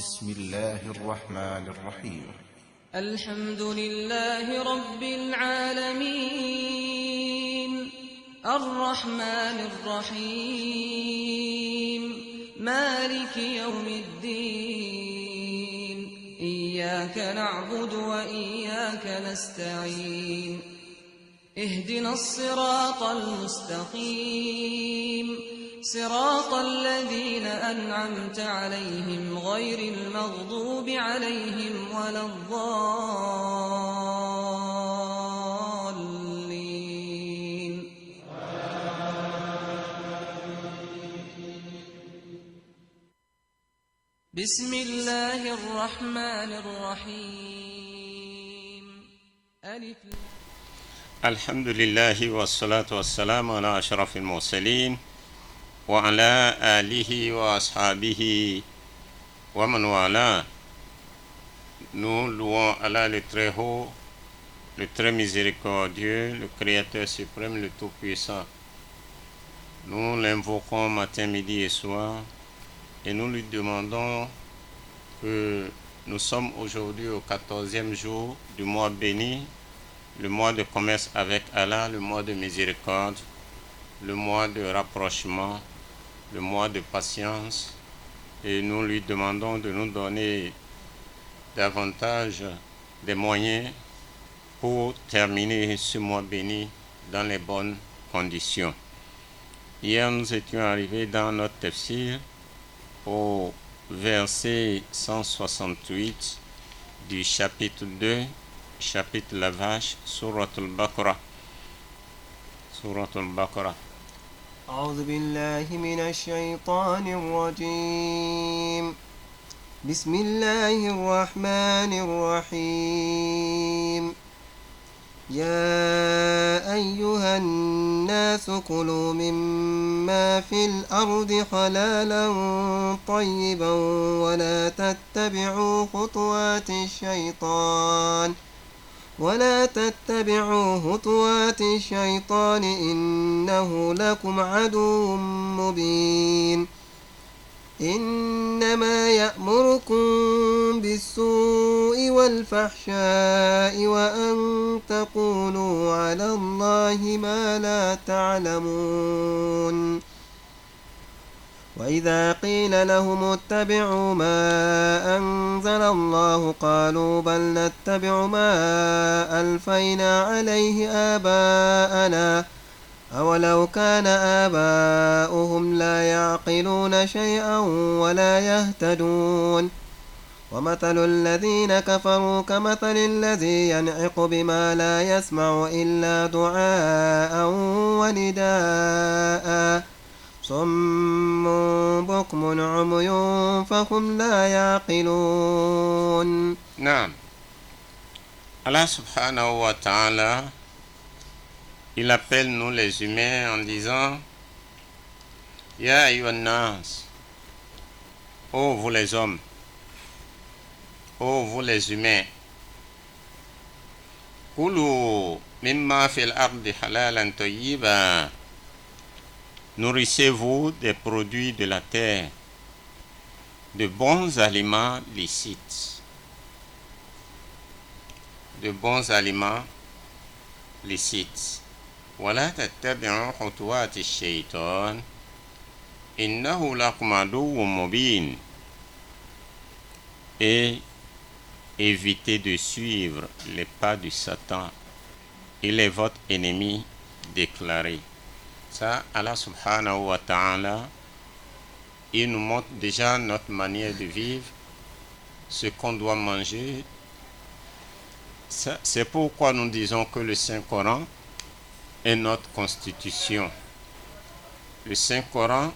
بسم الله الرحمن الرحيم الحمد لله رب العالمين الرحمن الرحيم مالك يوم الدين إياك نعبد وإياك نستعين اهدنا الصراط المستقيم صراط الذين أنعمت عليهم غير المغضوب عليهم ولا الضالين بسم الله الرحمن الرحيم ألف الحمد لله والصلاة والسلام على أشرف المرسلين وعلى آله وأصحابه ومن والاه. Nous louons Allah le très haut, le très miséricordieux, le Créateur suprême, le Tout-Puissant. Nous l'invoquons matin, midi et soir et nous lui demandons que nous sommes aujourd'hui au 14e jour du mois béni, le mois de commerce avec Allah, le mois de miséricorde, le mois de rapprochement, le mois de patience, et nous lui demandons de nous donner davantage des moyens pour terminer ce mois béni dans les bonnes conditions. Hier, nous étions arrivés dans notre tafsir au verset 168 du chapitre 2, chapitre la vache, Surat al-Baqarah. Surat al-Baqarah. أعوذ بالله من الشيطان الرجيم بسم الله الرحمن الرحيم يا أيها الناس كلوا مما في الأرض حلالا طيبا ولا تتبعوا خطوات الشيطان إنه لكم عدو مبين إنما يأمركم بالسوء والفحشاء وأن تقولوا على الله ما لا تعلمون وإذا قيل لهم اتبعوا ما أنزل الله قالوا بل نتبع ما ألفينا عليه آباءنا أولو كان آباؤهم لا يعقلون شيئا ولا يهتدون ومثل الذين كفروا كمثل الذي ينعق بما لا يسمع إلا دعاء ونداء صم بكم عمي فهم لا يعقلون. Non. Allah subhanahu wa ta'ala, il appelle nous les humains en disant Ya ayyuhan nas, ô vous les hommes, ô vous les humains, Kulu mimma fil ardi halalan tayyiba, nourrissez-vous des produits de la terre, de bons aliments licites. De bons aliments licites. ولا تتبعوا خطوات الشيطان إنه لكم عدو مبين. Et évitez de suivre les pas du Satan. Il est votre ennemi déclaré. Ça, Allah subhanahu wa ta'ala, il nous montre déjà notre manière de vivre, ce qu'on doit manger. C'est pourquoi nous disons que le Saint-Coran est notre constitution. Le Saint-Coran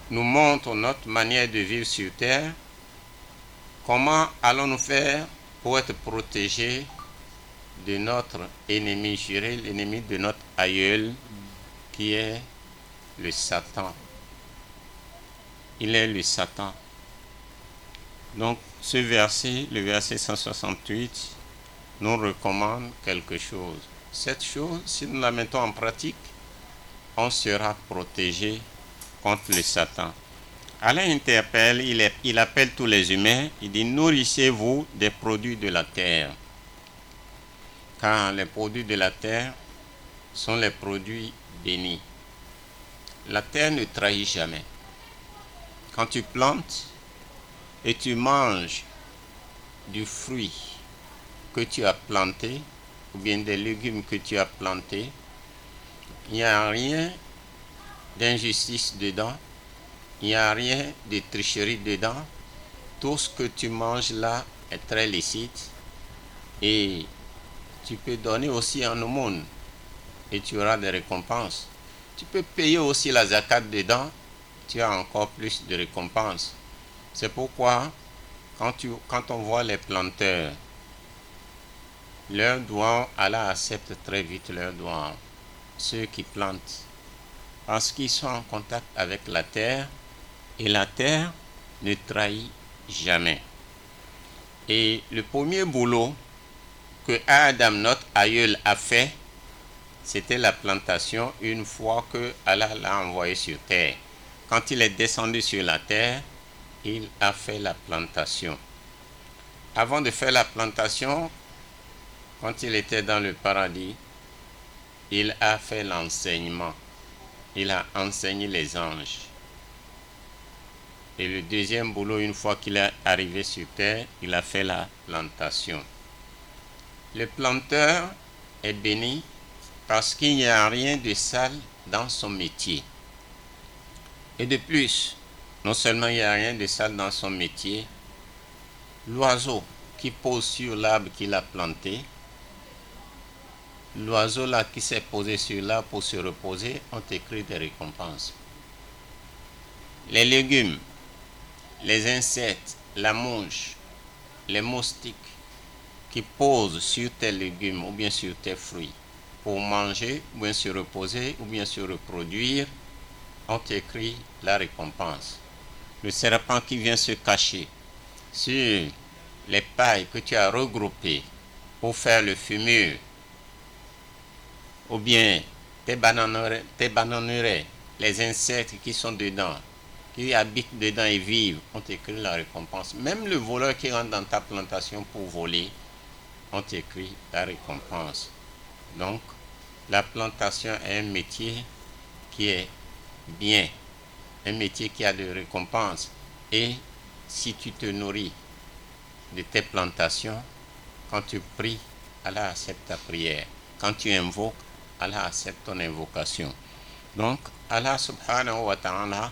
nous montre notre manière de vivre sur terre. Comment allons-nous faire pour être protégés de notre ennemi juré, l'ennemi de notre aïeul, qui est le Satan. Il est le Satan. Donc, ce verset, le verset 168, nous recommande quelque chose. Cette chose, si nous la mettons en pratique, on sera protégé contre le Satan. Allah interpelle, il appelle tous les humains, il dit nourrissez-vous des produits de la terre. Car les produits de la terre sont les produits bénis. La terre ne trahit jamais. Quand tu plantes et tu manges du fruit que tu as planté, ou bien des légumes que tu as plantés, il n'y a rien d'injustice dedans, il n'y a rien de tricherie dedans. Tout ce que tu manges là est très licite et tu peux donner aussi en aumône et tu auras des récompenses. Tu peux payer aussi la zakat dedans, tu as encore plus de récompenses. C'est pourquoi quand on voit les planteurs, leurs doigts, Allah accepte très vite leurs doigts, ceux qui plantent, parce qu'ils sont en contact avec la terre et la terre ne trahit jamais. Et le premier boulot que Adam, notre aïeul, a fait, c'était la plantation une fois que Allah l'a envoyé sur terre. Quand il est descendu sur la terre, il a fait la plantation. Avant de faire la plantation, quand il était dans le paradis, il a fait l'enseignement. Il a enseigné les anges. Et le deuxième boulot, une fois qu'il est arrivé sur terre, il a fait la plantation. Le planteur est béni parce qu'il n'y a rien de sale dans son métier. Et de plus, non seulement il n'y a rien de sale dans son métier, l'oiseau qui pose sur l'arbre qu'il a planté, l'oiseau là qui s'est posé sur l'arbre pour se reposer, ont écrit des récompenses. Les légumes, les insectes, la mouche, les moustiques qui posent sur tes légumes ou bien sur tes fruits pour manger, ou bien se reposer, ou bien se reproduire, ont écrit la récompense. Le serpent qui vient se cacher sur les pailles que tu as regroupées pour faire le fumure, ou bien tes bananeraies, les insectes qui sont dedans, qui habitent dedans et vivent, ont écrit la récompense. Même le voleur qui rentre dans ta plantation pour voler, ont écrit la récompense. Donc, la plantation est un métier qui est bien, un métier qui a de récompenses. Et si tu te nourris de tes plantations, quand tu pries, Allah accepte ta prière. Quand tu invoques, Allah accepte ton invocation. Donc, Allah subhanahu wa ta'ala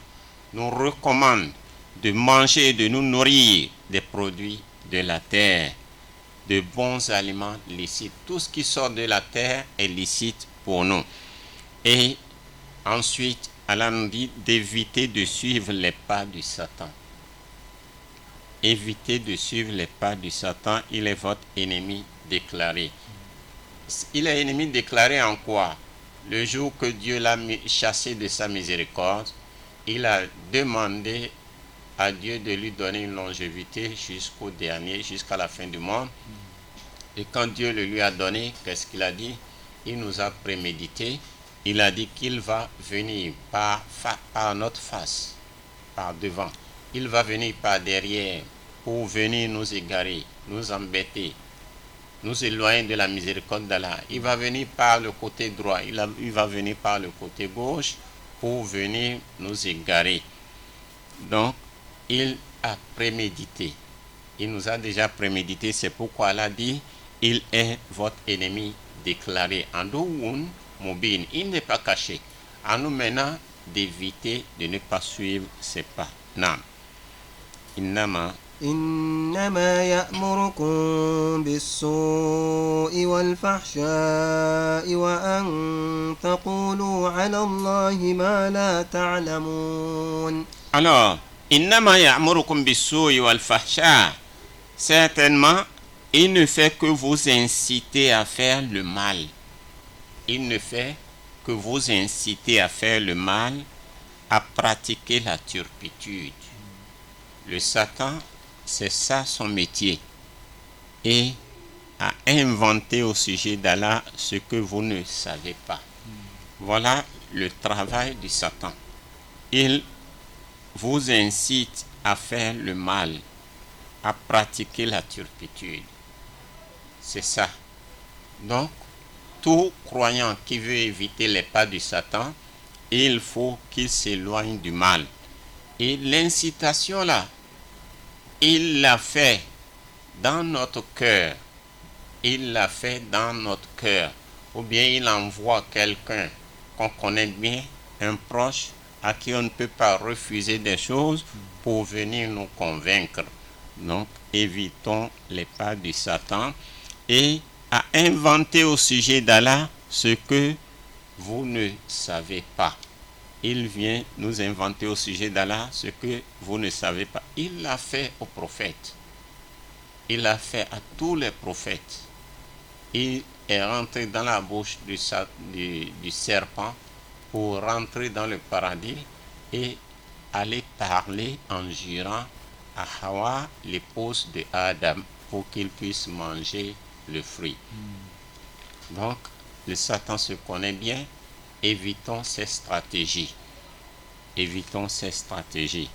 nous recommande de manger et de nous nourrir des produits de la terre, de bons aliments licites. Tout ce qui sort de la terre est licite pour nous. Et ensuite, Allah nous dit d'éviter de suivre les pas du Satan. Évitez de suivre les pas du Satan, il est votre ennemi déclaré. Il est ennemi déclaré en quoi? Le jour que Dieu l'a chassé de sa miséricorde, il a demandé à Dieu de lui donner une longévité jusqu'au dernier, jusqu'à la fin du monde. Et quand Dieu le lui a donné, qu'est-ce qu'il a dit? Il nous a prémédité. Il a dit qu'il va venir par notre face, par devant. Il va venir par derrière pour venir nous égarer, nous embêter, nous éloigner de la miséricorde d'Allah. Il va venir par le côté droit, il va venir par le côté gauche pour venir nous égarer. Donc, il a prémédité. Il nous a déjà prémédité, c'est pourquoi Allah dit, il est votre ennemi déclaré. Andououn Mobin, il n'est pas caché. À nous maintenant d'éviter de ne pas suivre ses pas. Nam. إنما يأمركم بالسوء والفحشاء وأن تقولوا على الله ما لا تعلمون. Alors, إنما يأمركم بالسوء والفحشاء. Certainement, il ne fait que vous inciter à faire le mal. Il ne fait que vous inciter à faire le mal, à pratiquer la turpitude. Le Satan, c'est ça son métier. Et à inventer au sujet d'Allah ce que vous ne savez pas. Voilà le travail du Satan. Il vous incite à faire le mal, à pratiquer la turpitude. C'est ça. Donc, tout croyant qui veut éviter les pas du Satan, il faut qu'il s'éloigne du mal. Et l'incitation là, il l'a fait dans notre cœur. Il l'a fait dans notre cœur. Ou bien il envoie quelqu'un qu'on connaît bien, un proche, à qui on ne peut pas refuser des choses pour venir nous convaincre. Donc, évitons les pas du Satan et à inventer au sujet d'Allah ce que vous ne savez pas. Il vient nous inventer au sujet d'Allah ce que vous ne savez pas. Il l'a fait aux prophètes. Il l'a fait à tous les prophètes. Il est rentré dans la bouche du serpent pour rentrer dans le paradis et aller parler en jurant à Hawa, l'épouse de Adam, pour qu'il puisse manger le fruit. Donc, le Satan se connaît bien. Évitons ces stratégies. Évitons ces stratégies.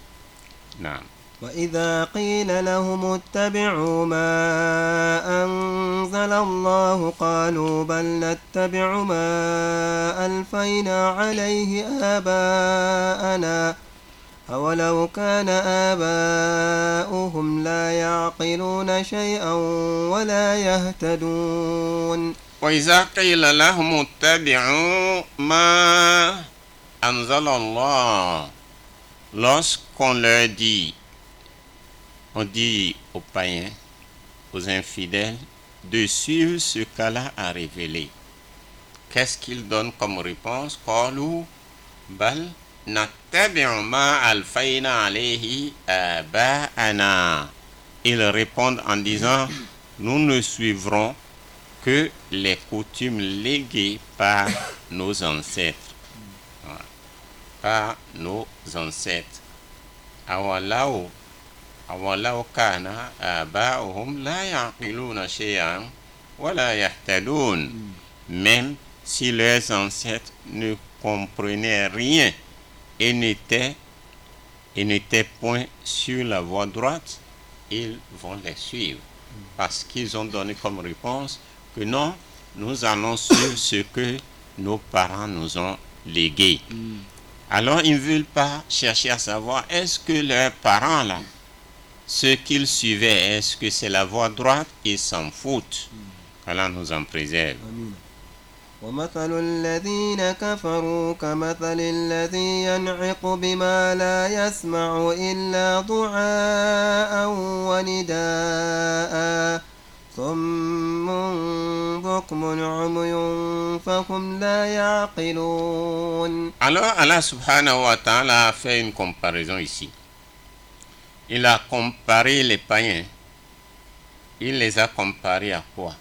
Non. وإذا قيل لهم اتبعوا ما أنزل الله قالوا بل نتبع ما ألفينا عليه آباءنا أولو كان آباؤهم لا يعقلون شيئا ولا يهتدون وإذا قيل لهم اتبعوا ما أنزل الله, lorsqu'on leur dit, on dit aux païens, aux infidèles, de suivre ce qu'Allah a révélé. Qu'est-ce qu'ils donnent comme réponse? Qalu bal nattabi'u ma alfayna alayhi aba'ana. Ils répondent en disant, nous ne suivrons que les coutumes léguées par nos ancêtres. Voilà. Par nos ancêtres. Awalaw kana aba'uhum la ya'qiluna shay'an wa la yahtadun. Même si leurs ancêtres ne comprenaient rien et n'étaient point sur la voie droite, ils vont les suivre. Parce qu'ils ont donné comme réponse que non, nous allons suivre ce que nos parents nous ont légué. Alors ils ne veulent pas chercher à savoir est-ce que leurs parents là, ce qu'ils suivaient, est-ce que c'est la voie droite? Ils s'en foutent. Allah nous en préserve. ومثل الذين كفروا كمثل الذي ينعق بما لا يسمع إلا دعاء ونداء ثم بكم عمي فهم لا يعقلون. Alors Allah subhanahu wa ta'ala a fait une comparaison ici. Il a comparé les païens. Il les a comparés à quoi?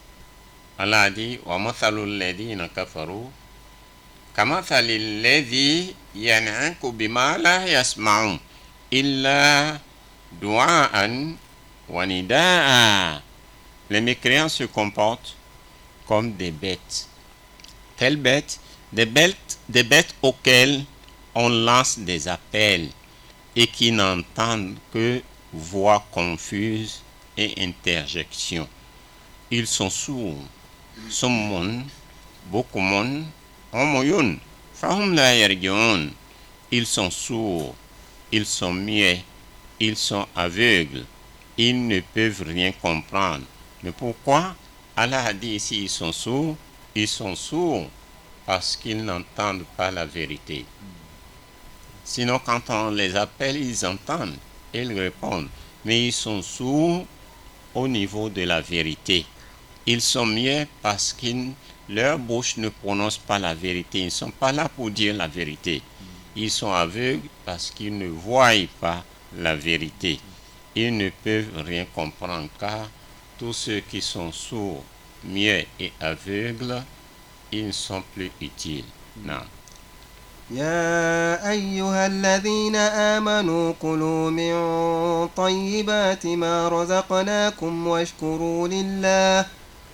Allah a dit wa mathalul ladina kafaru kamathalil ladhi yan'aku bima la yasma'u illa du'aan wa nidaa. Les mécréants se comportent comme des bêtes. Quelles bêtes? Des bêtes auxquelles on lance des appels et qui n'entendent que voix confuses et interjections. Ils sont sourds. Summun, bukumun, umuyun, fahum la yarji'un. Ils sont sourds, ils sont muets, ils sont aveugles, ils ne peuvent rien comprendre. Mais pourquoi? Allah a dit ici ils sont sourds parce qu'ils n'entendent pas la vérité. Sinon quand on les appelle, ils entendent, ils répondent. Mais ils sont sourds au niveau de la vérité. Ils sont muets parce que leur bouche ne prononce pas la vérité. Ils ne sont pas là pour dire la vérité. Ils sont aveugles parce qu'ils ne voient pas la vérité. Ils ne peuvent rien comprendre car tous ceux qui sont sourds, muets et aveugles, ils ne sont plus utiles. Non. يا أيها الذين آمنوا كلوا من طيبات ما رزقناكم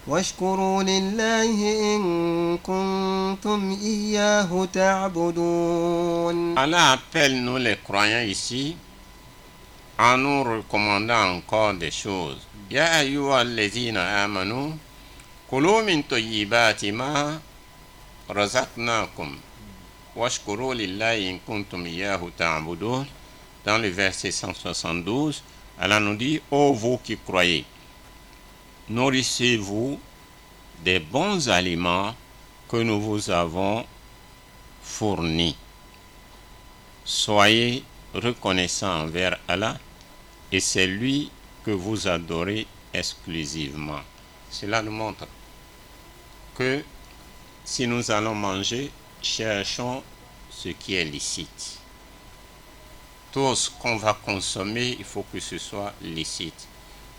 واشكروا لله إن كنتم إياه تعبدون. Allah appelle nous les croyants ici en nous recommandant encore des choses. Ya ayyuhal ladzina amanu kulu min tayyibati ma razaqnakum washkuru lillahi in kuntum iyyahu ta'budun. Dans le verset 172, Allah nous dit: ô vous qui croyez, nourrissez-vous des bons aliments que nous vous avons fournis. Soyez reconnaissants envers Allah et c'est lui que vous adorez exclusivement. Cela nous montre que si nous allons manger, cherchons ce qui est licite. Tout ce qu'on va consommer, il faut que ce soit licite.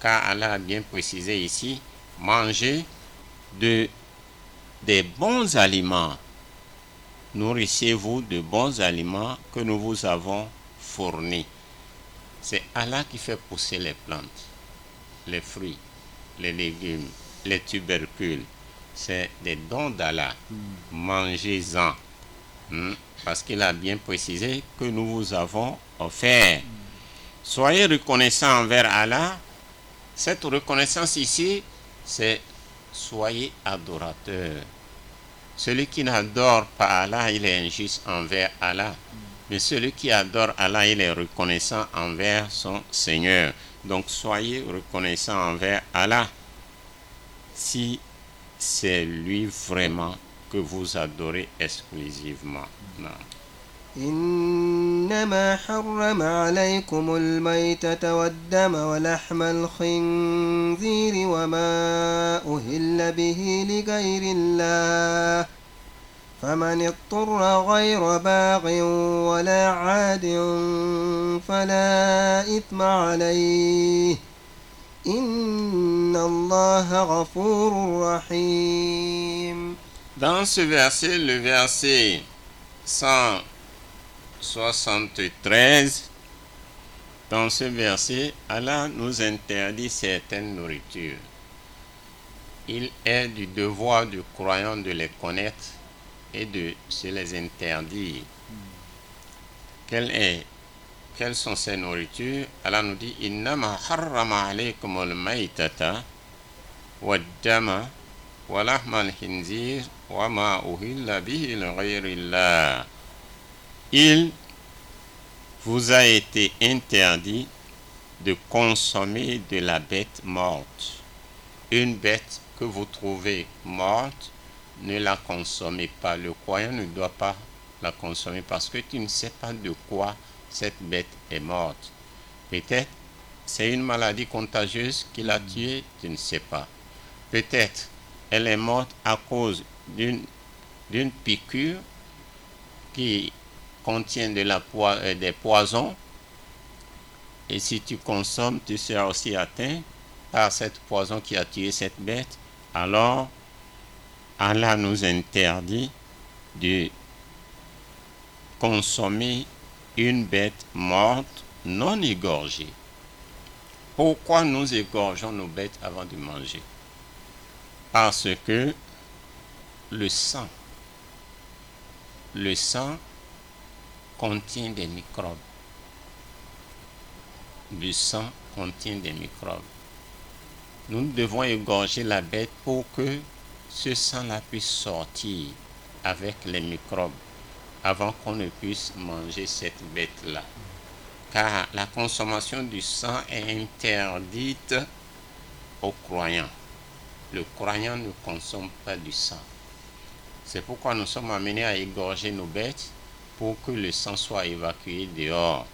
Car Allah a bien précisé ici, mangez des bons aliments. Nourrissez-vous de bons aliments que nous vous avons fournis. C'est Allah qui fait pousser les plantes, les fruits, les légumes, les tubercules. C'est des dons d'Allah. Mangez-en. Parce qu'il a bien précisé que nous vous avons offert. Soyez reconnaissants envers Allah. Cette reconnaissance ici, c'est soyez adorateurs. Celui qui n'adore pas Allah, il est injuste envers Allah. Mais celui qui adore Allah, il est reconnaissant envers son Seigneur. Donc soyez reconnaissants envers Allah. Si c'est lui vraiment que vous adorez exclusivement. Non. إنما حرم عليكم الميتة والدم ولحم الخنزير وما أهل به لغير الله فمن اضطر غير باغ ولا عاد فلا إثم عليه إن الله غفور رحيم. Dans ce verset, le verset 173, dans ce verset, Allah nous interdit certaines nourritures. Il est du devoir du croyant de les connaître et de se les interdire. Quelles sont ces nourritures? Allah nous dit: Innama harrama alaykumul maytata wad-dama wa lahmal khinzir wa ma uhilla bihi li ghayrillah. Il vous a été interdit de consommer de la bête morte. Une bête que vous trouvez morte, ne la consommez pas. Le croyant ne doit pas la consommer parce que tu ne sais pas de quoi cette bête est morte. Peut-être c'est une maladie contagieuse qui l'a tuée, tu ne sais pas. Peut-être elle est morte à cause d'une piqûre qui contient des poisons. Et si tu consommes, tu seras aussi atteint par cette poison qui a tué cette bête. Alors, Allah nous interdit de consommer une bête morte non égorgée. Pourquoi nous égorgeons nos bêtes avant de manger? Parce que le sang contient des microbes. Le sang contient des microbes. Nous devons égorger la bête pour que ce sang-là puisse sortir avec les microbes avant qu'on ne puisse manger cette bête-là. Car la consommation du sang est interdite aux croyants. Le croyant ne consomme pas du sang. C'est pourquoi nous sommes amenés à égorger nos bêtes pour que le sang soit évacué dehors.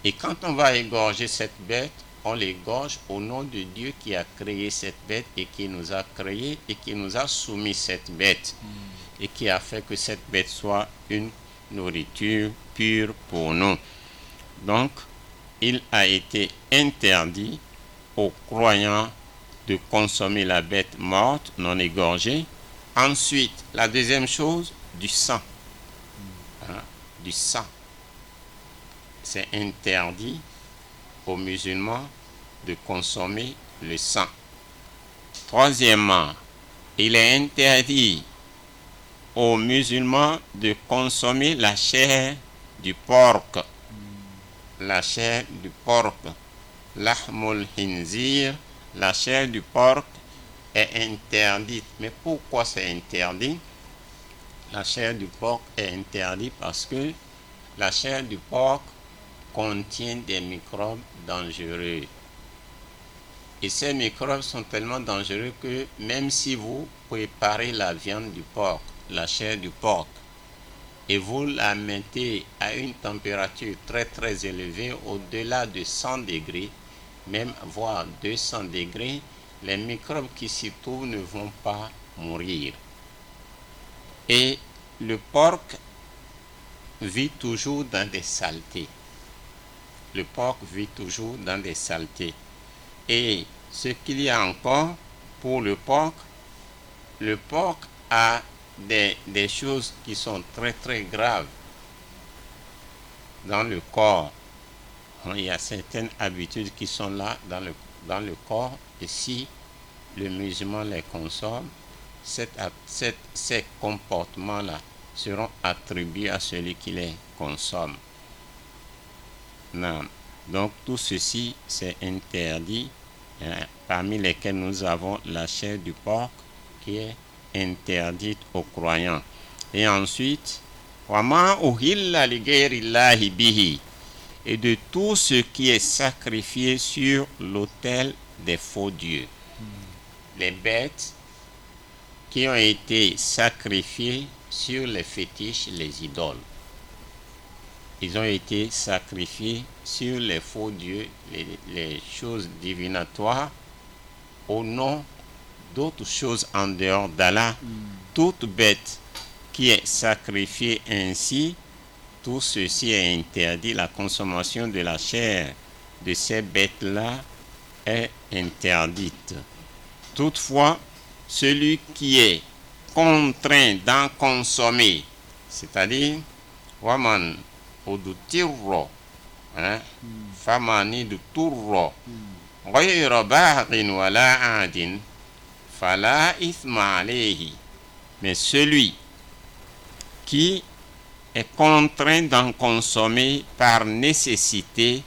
Et quand on va égorger cette bête, on l'égorge au nom de Dieu qui a créé cette bête et qui nous a créé et qui nous a soumis cette bête et qui a fait que cette bête soit une nourriture pure pour nous. Donc, il a été interdit aux croyants de consommer la bête morte non égorgée. Ensuite, la deuxième chose, du sang. Du sang. C'est interdit aux musulmans de consommer le sang. Troisièmement, il est interdit aux musulmans de consommer la chair du porc. La chair du porc. Lahmul hinzir, la chair du porc est interdite. Mais pourquoi c'est interdit? La chair du porc est interdite parce que la chair du porc contient des microbes dangereux. Et ces microbes sont tellement dangereux que même si vous préparez la viande du porc, la chair du porc, et vous la mettez à une température très très élevée, au-delà de 100 degrés, même voire 200 degrés, les microbes qui s'y trouvent ne vont pas mourir. Et le porc vit toujours dans des saletés. Le porc vit toujours dans des saletés. Et ce qu'il y a encore pour le porc a des choses qui sont très très graves dans le corps. Il y a certaines habitudes qui sont là dans le corps, et si le musulman les consomme, ces comportements-là seront attribués à celui qui les consomme. Non. Donc tout ceci c'est interdit, parmi lesquels nous avons la chair du porc qui est interdite aux croyants. Et ensuite, wama uhilla li ghayrillahi bihi, et de tout ce qui est sacrifié sur l'autel des faux dieux. Les bêtes qui ont été sacrifiées sur les fétiches, les idoles. Ils ont été sacrifiés sur les faux dieux, les choses divinatoires, au nom d'autres choses en dehors d'Allah. Toute bête qui est sacrifiée ainsi, tout ceci est interdit. La consommation de la chair de ces bêtes-là est interdite. Toutefois, celui qui est contraint d'en consommer, c'est-à-dire waman udutirro, famani duturro, ghayra baghin wala adin, fala ithma alayhi. Mais celui qui est contraint d'en consommer par nécessité,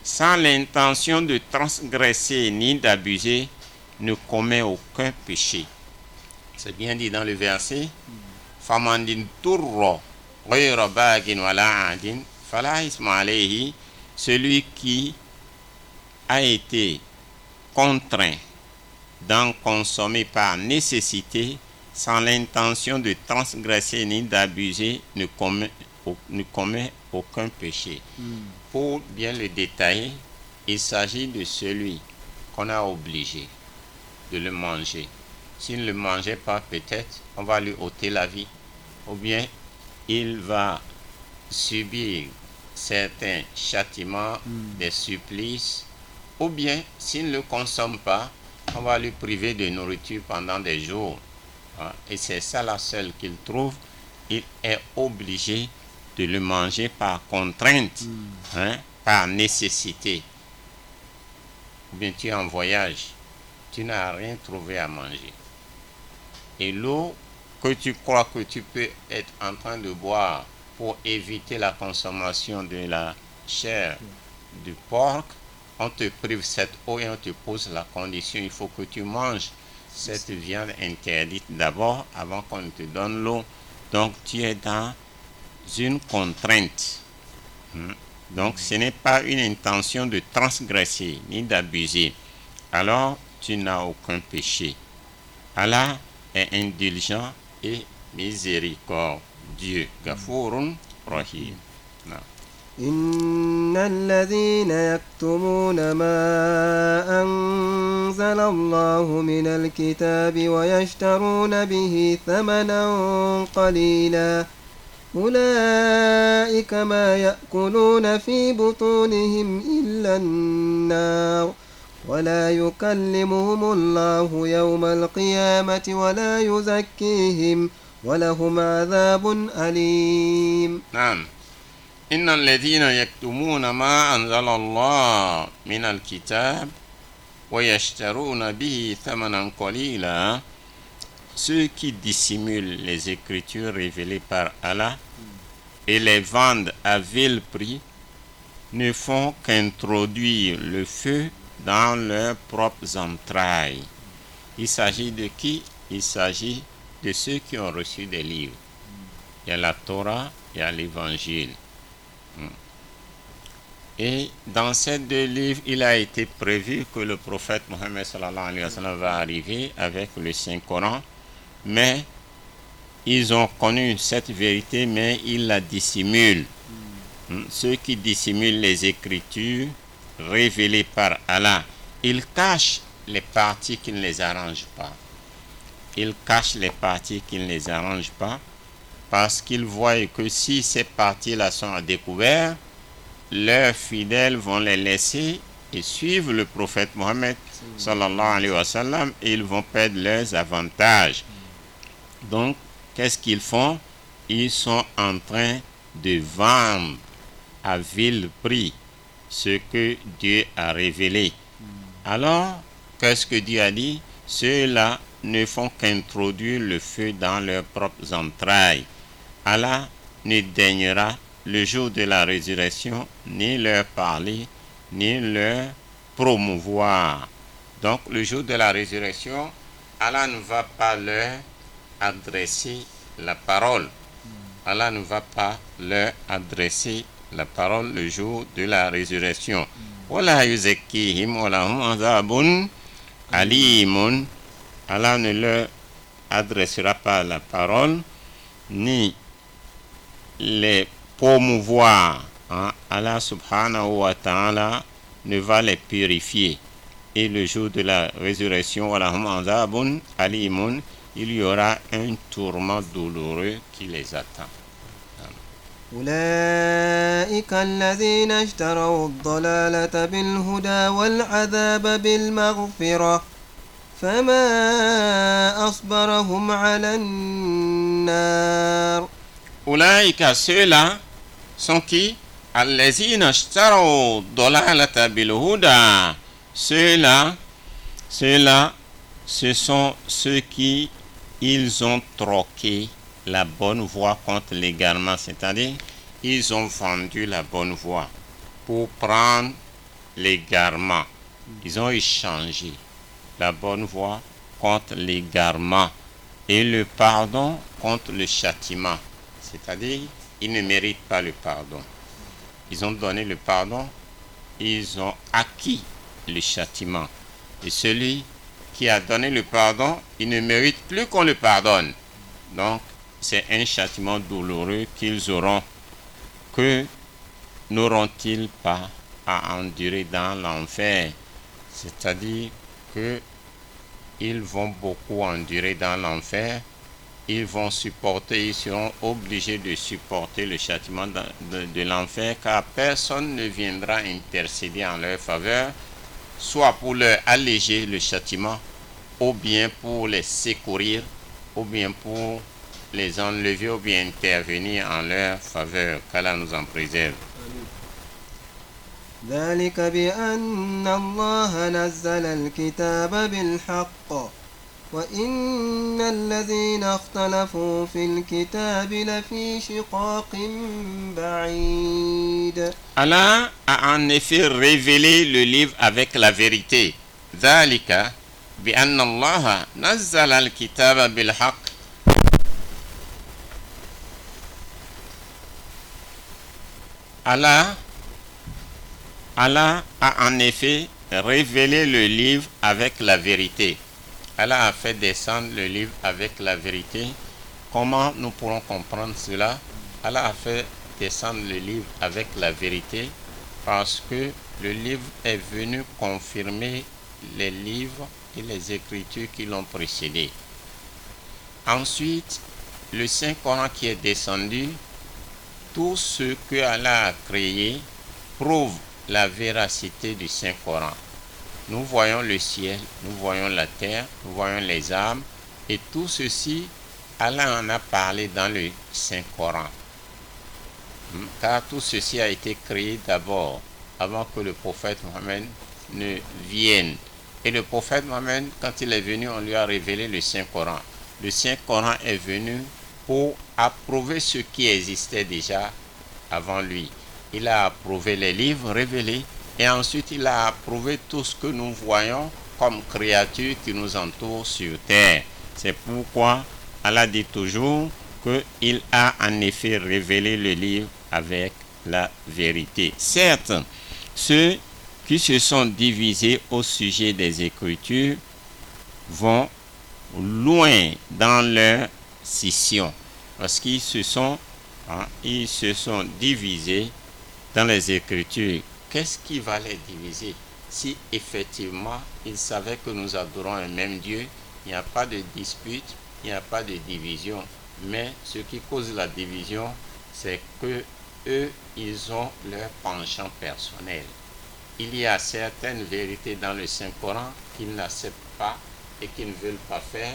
sans l'intention de transgresser ni d'abuser, ne commet aucun péché. C'est bien dit dans le verset. Famandin turro ghayra baghin wala adin fala isma alayhi. Celui qui a été contraint d'en consommer par nécessité, sans l'intention de transgresser ni d'abuser, ne commet aucun péché. Pour bien le détailler, il s'agit de celui qu'on a obligé de le manger. S'il ne le mangeait pas, peut-être on va lui ôter la vie, ou bien il va subir certains châtiments, des supplices, ou bien s'il ne le consomme pas, on va lui priver de nourriture pendant des jours. Et c'est ça la seule qu'il trouve. Il est obligé de le manger par contrainte, par nécessité. Ou bien tu es en voyage, tu n'as rien trouvé à manger. Et l'eau que tu crois que tu peux être en train de boire pour éviter la consommation de la chair du porc, on te prive cette eau et on te pose la condition, il faut que tu manges cette viande interdite d'abord avant qu'on ne te donne l'eau. Donc tu es dans une contrainte. Donc ce n'est pas une intention de transgresser ni d'abuser. Alors tu n'as aucun péché. Allah est indulgent et miséricordieux. Ghafurun Rahim. إن الذين يكتمون ما أنزل الله من الكتاب ويشترون به ثمنا قليلا أولئك ما يأكلون في بطونهم إلا النار ولا يكلمهم الله يوم القيامة ولا يزكيهم ولهم عذاب أليم. نعم. إن الذين يكتمون ما أنزل الله من الكتاب وَيَشْتَرُونَ بِهِ ثَمَنًا قَلِيلًا. Ceux qui dissimulent les écritures révélées par Allah et les vendent à vil prix ne font qu'introduire le feu dans leurs propres entrailles. Il s'agit de qui? Il s'agit de ceux qui ont reçu des livres. Il y a la Torah, il y a l'Évangile. Et dans ces deux livres, il a été prévu que le prophète Mohammed sallallahu alayhi wa sallam va arriver avec le Saint-Coran, mais ils ont connu cette vérité, mais ils la dissimulent. Ceux qui dissimulent les écritures révélées par Allah, ils cachent les parties qui ne les arrangent pas. Ils cachent les parties qui ne les arrangent pas parce qu'ils voient que si ces parties-là sont à découvert, leurs fidèles vont les laisser et suivre le prophète Mohammed sallallahu alayhi wa sallam et ils vont perdre leurs avantages. Donc, qu'est-ce qu'ils font? Ils sont en train de vendre à vil prix ce que Dieu a révélé. Alors, qu'est-ce que Dieu a dit? Ceux-là ne font qu'introduire le feu dans leurs propres entrailles. Allah ne daignera le jour de la résurrection ni leur parler, ni leur promouvoir. Donc, le jour de la résurrection, Allah ne va pas leur adresser la parole. Allah ne va pas leur adresser la parole le jour de la résurrection. Wala yuzakkihim wa lahum azabun alimun. Allah ne leur adressera pas la parole ni les promouvoir. Allah subhanahu wa ta'ala ne va les purifier. Et le jour de la résurrection, wa lahum azabun alimun, il y aura un tourment douloureux qui les attend. أولئك الذين اشتروا الضلالة بالهدى والعذاب بالمغفرة فما أصبرهم على النار. أولئك ceux-là sont qui? الذين اشتروا الضلالة بالهدى. Ceux-là, ce sont ceux qui ils ont troqué la bonne voie contre l'égarement, c'est-à-dire ils ont vendu la bonne voie pour prendre l'égarement. Ils ont échangé la bonne voie contre l'égarement et le pardon contre le châtiment, c'est-à-dire ils ne méritent pas le pardon. Ils ont donné le pardon, ils ont acquis le châtiment. Et celui qui a donné le pardon, il ne mérite plus qu'on le pardonne. Donc, c'est un châtiment douloureux qu'ils auront. Que n'auront-ils pas à endurer dans l'enfer? C'est-à-dire que ils vont beaucoup endurer dans l'enfer. Ils vont supporter, ils seront obligés de supporter le châtiment de l'enfer, car personne ne viendra intercéder en leur faveur, soit pour leur alléger le châtiment, ou bien pour les secourir, ou bien pour les enlever, ou bien intervenir en leur faveur. Qu'Allah nous en préserve. ذلك بأن الله نزل الكتاب بالحق وإن الذين اختلفوا في الكتاب لفي شقاق بعيد. Allah a en effet révélé le livre avec la vérité. ذلك بأن الله نزل الكتاب بالحق. Allah a en effet révélé le livre avec la vérité. Allah a fait descendre le livre avec la vérité. Comment nous pourrons comprendre cela? Allah a fait descendre le livre avec la vérité parce que le livre est venu confirmer les livres et les écritures qui l'ont précédé. Ensuite, le Saint-Coran qui est descendu, tout ce que Allah a créé prouve la véracité du Saint-Coran. Nous voyons le ciel, nous voyons la terre, nous voyons les arbres, et tout ceci, Allah en a parlé dans le Saint-Coran. Car tout ceci a été créé d'abord, avant que le prophète Mohammed ne vienne. Et le prophète Mohammed, quand il est venu, on lui a révélé le Saint-Coran. Le Saint-Coran est venu pour approuver ce qui existait déjà avant lui. Il a approuvé les livres révélés et ensuite il a approuvé tout ce que nous voyons comme créatures qui nous entourent sur terre. C'est pourquoi Allah dit toujours qu'il a en effet révélé le livre avec la vérité. Certes, ceux qui se sont divisés au sujet des Écritures vont loin dans leur scission, parce qu'ils se sont divisés dans les Écritures. Qu'est-ce qui va les diviser? Si effectivement ils savaient que nous adorons un même Dieu, il n'y a pas de dispute, il n'y a pas de division. Mais ce qui cause la division, c'est que eux, ils ont leur penchant personnel. Il y a certaines vérités dans le Saint-Coran qu'ils n'acceptent pas et qu'ils ne veulent pas faire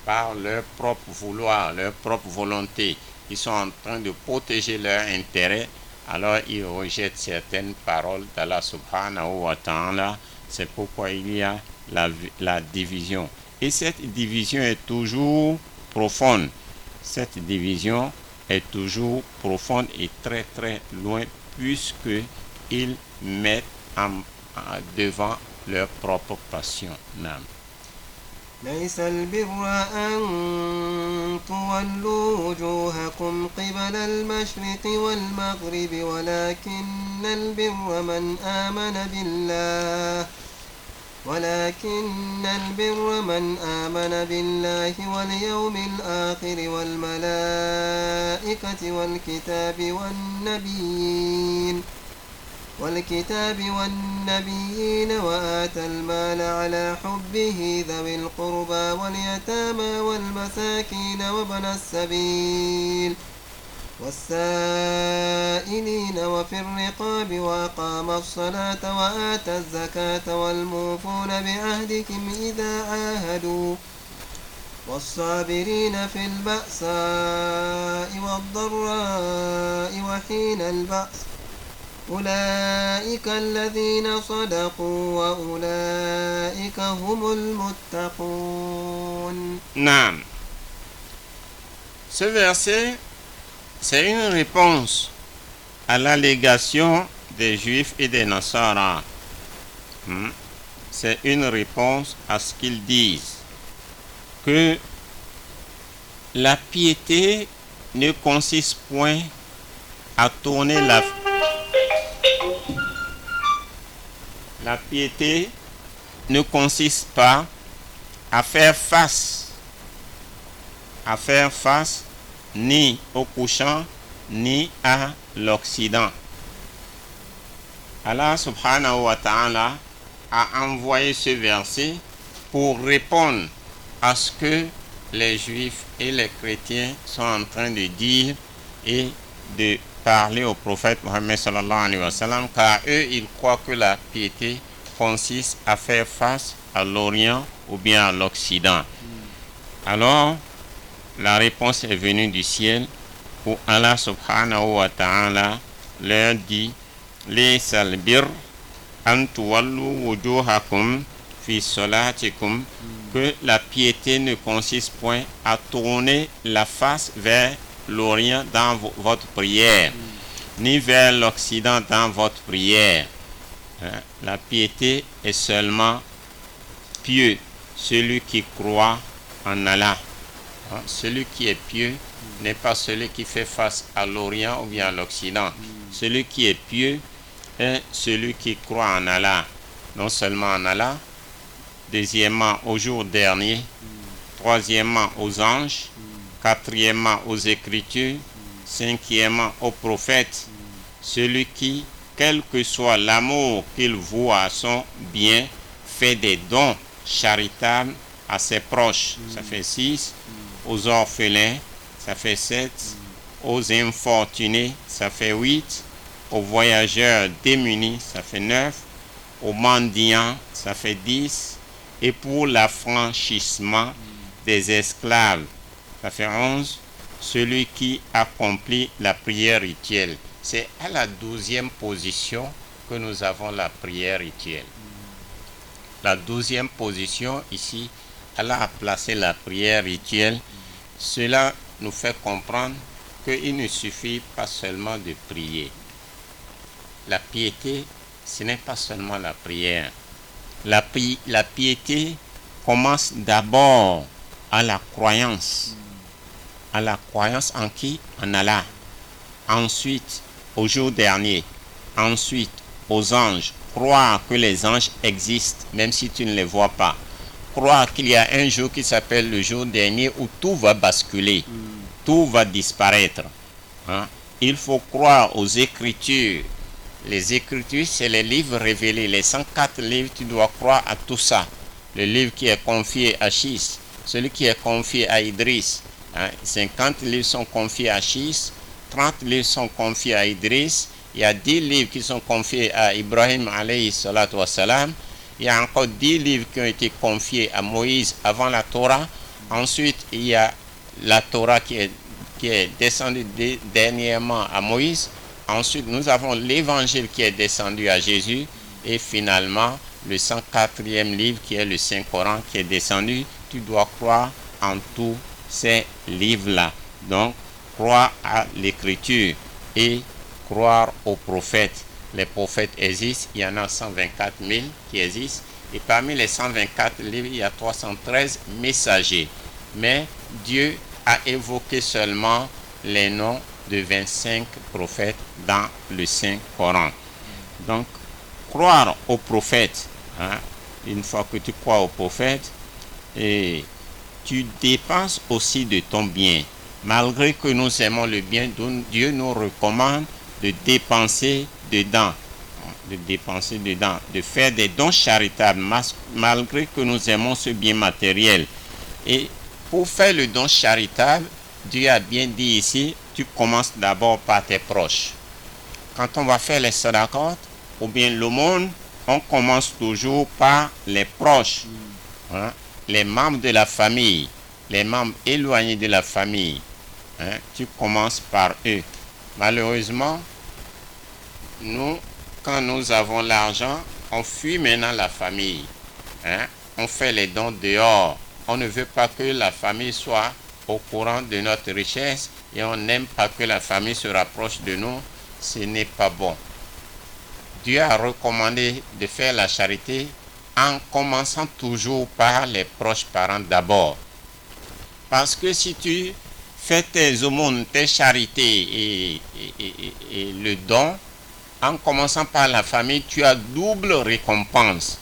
par leur propre vouloir, leur propre volonté. Ils sont en train de protéger leur intérêt, alors ils rejettent certaines paroles d'Allah subhanahu wa ta'ala. C'est pourquoi il y a la division. Et cette division est toujours profonde. Cette division est toujours profonde et très très loin, puisqu'ils mettent devant leur propre passion. Nam. ليس البر أن تولوا وجوهكم قبل المشرق والمغرب ولكن البر من آمن بالله واليوم الآخر والملائكة والكتاب والنبيين وآتى المال على حبه ذوي القربى واليتامى والمساكين وابن السبيل والسائلين وفي الرقاب وأقام الصلاة وآتى الزكاة والموفون بعهدهم إذا عاهدوا والصابرين في البأساء والضراء وحين البأس أولئك الذين صدقوا وأولئك هم المتقون. Naam. Ce verset, c'est une réponse à l'allégation des Juifs et des Nasara. C'est une réponse à ce qu'ils disent, que la piété ne consiste point à tourner La piété ne consiste pas à faire face ni au couchant ni à l'Occident. Allah subhanahu wa ta'ala a envoyé ce verset pour répondre à ce que les Juifs et les chrétiens sont en train de dire et de parler au prophète Mohammed sallallahu alayhi wa sallam, car eux ils croient que la piété consiste à faire face à l'Orient ou bien à l'Occident. Alors la réponse est venue du ciel où Allah subhanahu wa ta'ala leur dit: Laysa al-birr an tuwallu wujuhakum fi salatikum, que la piété ne consiste point à tourner la face vers l'Orient dans votre prière, ni vers l'Occident dans votre prière. La piété est seulement pieux celui qui croit en Allah. Celui qui est pieux n'est pas celui qui fait face à l'Orient ou bien à l'Occident. Celui qui est pieux est celui qui croit en Allah. Non seulement en Allah, deuxièmement au jour dernier, troisièmement aux anges, quatrièmement aux Écritures, cinquièmement aux prophètes. Celui qui, quel que soit l'amour qu'il voue à son bien, fait des dons charitables à ses proches. Ça fait 6. Aux orphelins, ça fait 7. Aux infortunés, ça fait 8. Aux voyageurs démunis, ça fait 9. Aux mendiants, ça fait 10. Et pour l'affranchissement des esclaves, ça fait 11. Celui qui accomplit la prière rituelle. C'est à la 12e position que nous avons la prière rituelle. la 12e position, ici, Allah a placé la prière rituelle. Cela nous fait comprendre qu'il ne suffit pas seulement de prier. La piété, ce n'est pas seulement la prière. La piété commence d'abord à la croyance. À la croyance en qui? En Allah. Ensuite, au jour dernier. Ensuite, aux anges. Croire que les anges existent, même si tu ne les vois pas. Croire qu'il y a un jour qui s'appelle le jour dernier où tout va basculer. Tout va disparaître. Hein? Il faut croire aux Écritures. Les Écritures, c'est les livres révélés. Les 104 livres, tu dois croire à tout ça. Le livre qui est confié à Chis, celui qui est confié à Idriss. 50 livres sont confiés à Chis, 30 livres sont confiés à Idriss. Il y a 10 livres qui sont confiés à Ibrahim alayhi salatu wassalam. Il y a encore 10 livres qui ont été confiés à Moïse avant la Torah. Ensuite, il y a la Torah qui est descendue dernièrement à Moïse. Ensuite, nous avons l'évangile qui est descendu à Jésus. Et finalement, le 104e livre qui est le Saint-Coran qui est descendu. Tu dois croire en tous ces livres-là. Donc, croire à l'écriture et croire aux prophètes. Les prophètes existent, il y en a 124 000 qui existent. Et parmi les 124 livres, il y a 313 messagers. Mais Dieu a évoqué seulement les noms de 25 prophètes dans le Saint-Coran. Donc, croire aux prophètes, une fois que tu crois aux prophètes, et tu dépenses aussi de ton bien. Malgré que nous aimons le bien, Dieu nous recommande de dépenser dedans, de faire des dons charitables, malgré que nous aimons ce bien matériel. Et pour faire le don charitable, Dieu a bien dit ici, tu commences d'abord par tes proches. Quand on va faire les sadaqat, ou bien l'aumône, on commence toujours par les proches, les membres de la famille, les membres éloignés de la famille. Tu commences par eux. Malheureusement, nous, quand nous avons l'argent, on fuit maintenant la famille. On fait les dons dehors. On ne veut pas que la famille soit au courant de notre richesse et on n'aime pas que la famille se rapproche de nous. Ce n'est pas bon. Dieu a recommandé de faire la charité en commençant toujours par les proches parents d'abord. Parce que si tu fais tes aumônes, tes charités et le don, en commençant par la famille, tu as double récompense.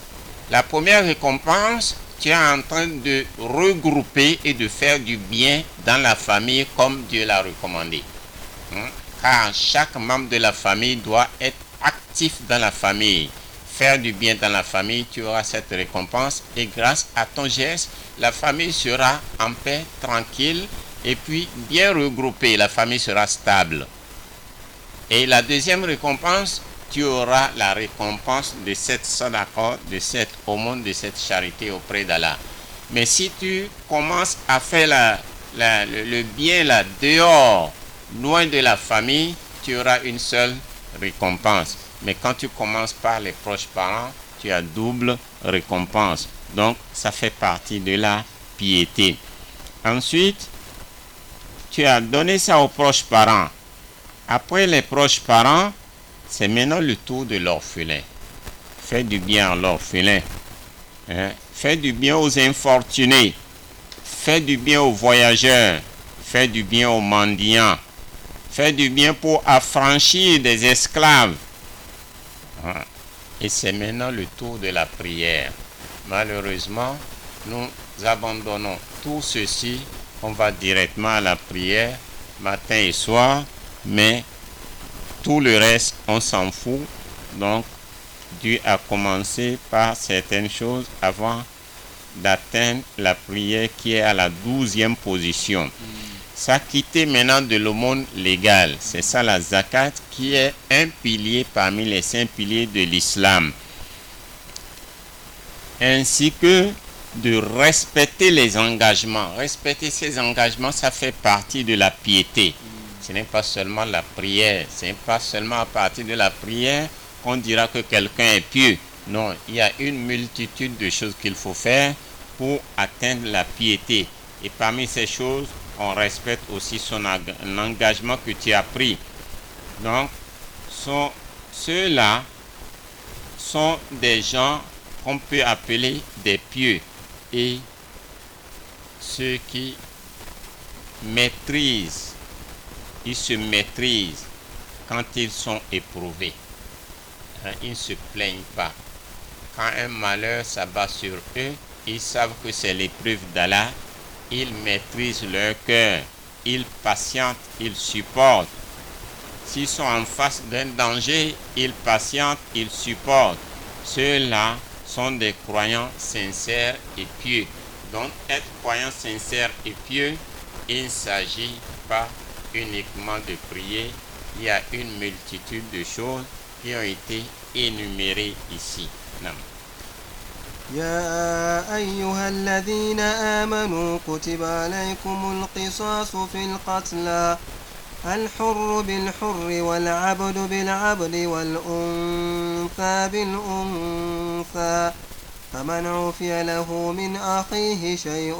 La première récompense, tu es en train de regrouper et de faire du bien dans la famille comme Dieu l'a recommandé. Car chaque membre de la famille doit être actif dans la famille. Faire du bien dans la famille, tu auras cette récompense et grâce à ton geste, la famille sera en paix, tranquille et puis bien regroupée, la famille sera stable. Et la deuxième récompense, tu auras la récompense de cette sadaqa, de cette aumône, de cette charité auprès d'Allah. Mais si tu commences à faire le bien là dehors, loin de la famille, tu auras une seule récompense. Mais quand tu commences par les proches parents, tu as double récompense. Donc, ça fait partie de la piété. Ensuite, tu as donné ça aux proches parents. Après les proches parents, c'est maintenant le tour de l'orphelin. Fais du bien à l'orphelin. Fais du bien aux infortunés. Fais du bien aux voyageurs. Fais du bien aux mendiants. Fais du bien pour affranchir des esclaves. Et c'est maintenant le tour de la prière. Malheureusement, nous abandonnons tout ceci. On va directement à la prière, matin et soir, mais tout le reste, on s'en fout. Donc, Dieu a commencé par certaines choses avant d'atteindre la prière qui est à la 12e position. S'acquitter maintenant de l'aumône légale, c'est ça la zakat qui est un pilier parmi les 5 piliers de l'islam. Ainsi que de respecter les engagements. Respecter ces engagements, ça fait partie de la piété. Ce n'est pas seulement la prière, ce n'est pas seulement à partir de la prière qu'on dira que quelqu'un est pieux. Non, il y a une multitude de choses qu'il faut faire pour atteindre la piété. Et parmi ces choses, on respecte aussi l'engagement que tu as pris. Donc, ceux-là sont des gens qu'on peut appeler des pieux. Et ceux qui maîtrisent, ils se maîtrisent quand ils sont éprouvés. Ils ne se plaignent pas. Quand un malheur s'abat sur eux, ils savent que c'est l'épreuve d'Allah. Ils maîtrisent leur cœur. Ils patientent, ils supportent. S'ils sont en face d'un danger, ils patientent, ils supportent. Ceux-là sont des croyants sincères et pieux. Donc, être croyant sincère et pieux, il ne s'agit pas uniquement de prier. Il y a une multitude de choses qui ont été énumérées ici. Non. يا أيها الذين آمنوا كتب عليكم القصاص في القتلى الحر بالحر والعبد بالعبد والأنثى بالأنثى فمن عفي له من أخيه شيء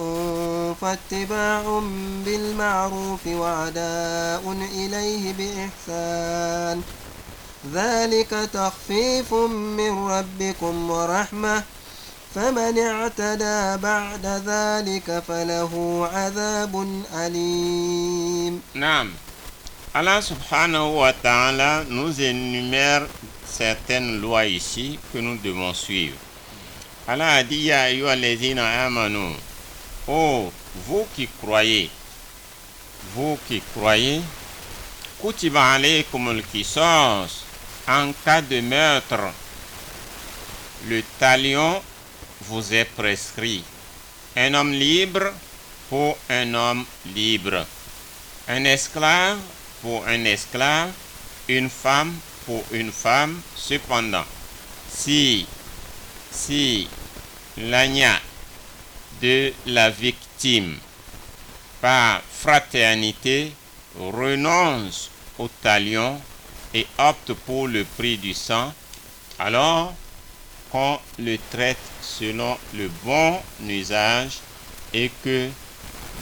فاتباع بالمعروف وعداء إليه بإحسان ذلك تخفيف من ربكم ورحمة فمن اعتدى بعد ذلك فله عذاب أليم. Naam. Allah subhanahu wa ta'ala nous énumère certaines lois ici que nous devons suivre. Allah a dit ya ayyuhallazina amanu, oh vous qui croyez, kutiba alaykumul qisas, en cas de meurtre, le talion vous est prescrit. Un homme libre pour un homme libre. Un esclave pour un esclave. Une femme pour une femme. Cependant, si l'agna de la victime, par fraternité, renonce au talion et opte pour le prix du sang, alors qu'on le traite selon le bon usage et que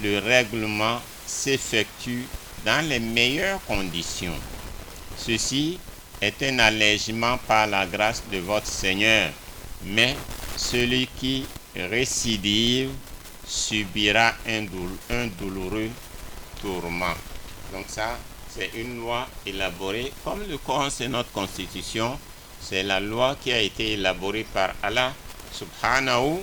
le règlement s'effectue dans les meilleures conditions. Ceci est un allègement par la grâce de votre Seigneur, mais celui qui récidive subira un douloureux tourment. Donc ça, c'est une loi élaborée, comme le Coran c'est notre constitution. C'est la loi qui a été élaborée par Allah subhanahu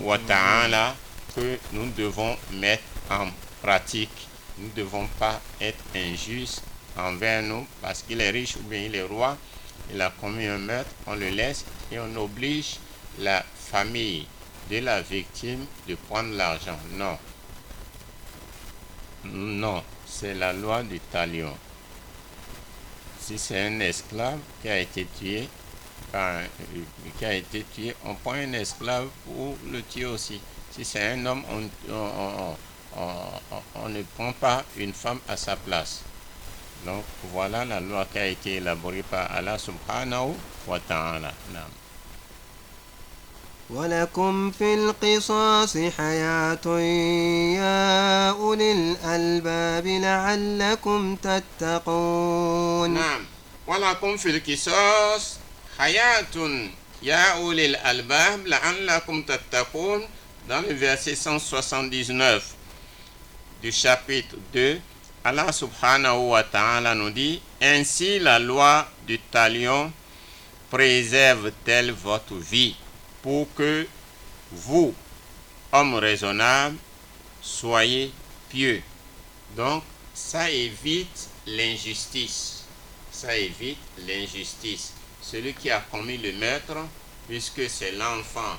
wa ta'ala que nous devons mettre en pratique. Nous ne devons pas être injustes envers nous parce qu'il est riche ou bien il est roi. Il a commis un meurtre, on le laisse et on oblige la famille de la victime de prendre l'argent. Non. Non, c'est la loi du talion. Si c'est un esclave qui a été tué, on prend un esclave pour le tuer aussi. Si c'est un homme, on ne prend pas une femme à sa place. Donc voilà la loi qui a été élaborée par Allah subhanahu wa ta'ala. ولكم في القصاص حياة يا أولي الألباب لعلكم تتقون. نعم ولكم في القصاص حياة يا أولي الألباب لعلكم تتقون. Dans le verset 179 du chapitre 2, Allah subhanahu wa ta'ala nous dit: ainsi la loi du talion préserve-t-elle votre vie pour que vous, hommes raisonnables, soyez pieux. Donc, ça évite l'injustice. Ça évite l'injustice. Celui qui a commis le meurtre, puisque c'est l'enfant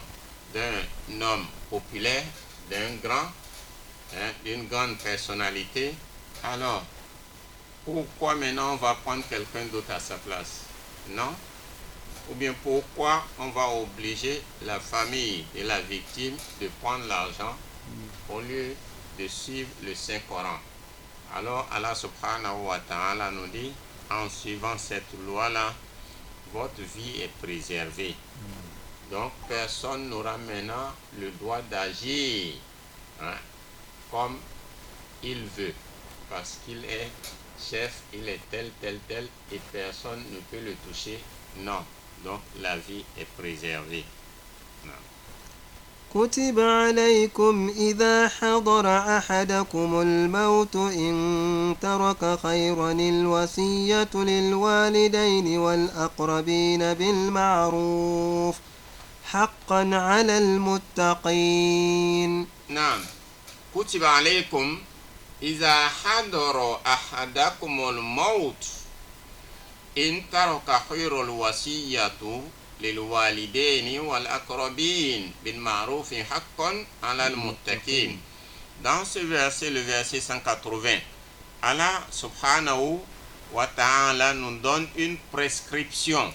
d'un homme populaire, d'une grande personnalité, alors, pourquoi maintenant on va prendre quelqu'un d'autre à sa place? Non? Ou bien pourquoi on va obliger la famille de la victime de prendre l'argent au lieu de suivre le Saint-Coran? Alors Allah subhanahu wa ta'ala nous dit, en suivant cette loi-là, votre vie est préservée. Donc, personne n'aura maintenant le droit d'agir comme il veut, parce qu'il est chef, il est tel, et personne ne peut le toucher. Non. Donc, la vie est préservée. Non. كتب عليكم إذا حضر أحدكم الموت إن ترك خيرا الوصية للوالدين والأقربين بالمعروف حقا على المتقين. نعم. كتب عليكم إذا حضر أحدكم الموت إن ترك خير الوصية للوالدين والأقربين بالمعروف حقا على المتقين. Dans ce verset, le verset 180, Allah subhanahu wa ta'ala nous donne une prescription.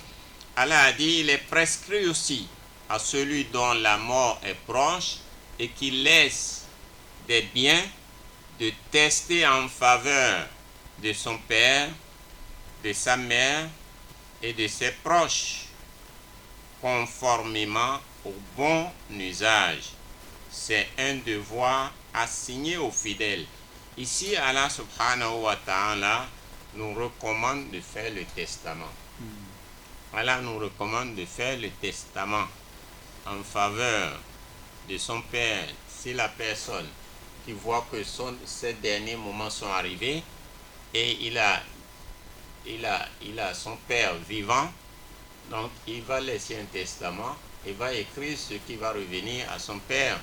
Allah a dit, il est prescrit aussi à celui dont la mort est proche et qui laisse des biens de tester en faveur de son père, de sa mère et de ses proches, conformément au bon usage. C'est un devoir assigné aux fidèles. Ici, Allah subhanahu wa ta'ala nous recommande de faire le testament. Allah nous recommande de faire le testament en faveur de son père. Si la personne qui voit que ces derniers moments sont arrivés et il a son père vivant, donc il va laisser un testament, il va écrire ce qui va revenir à son père,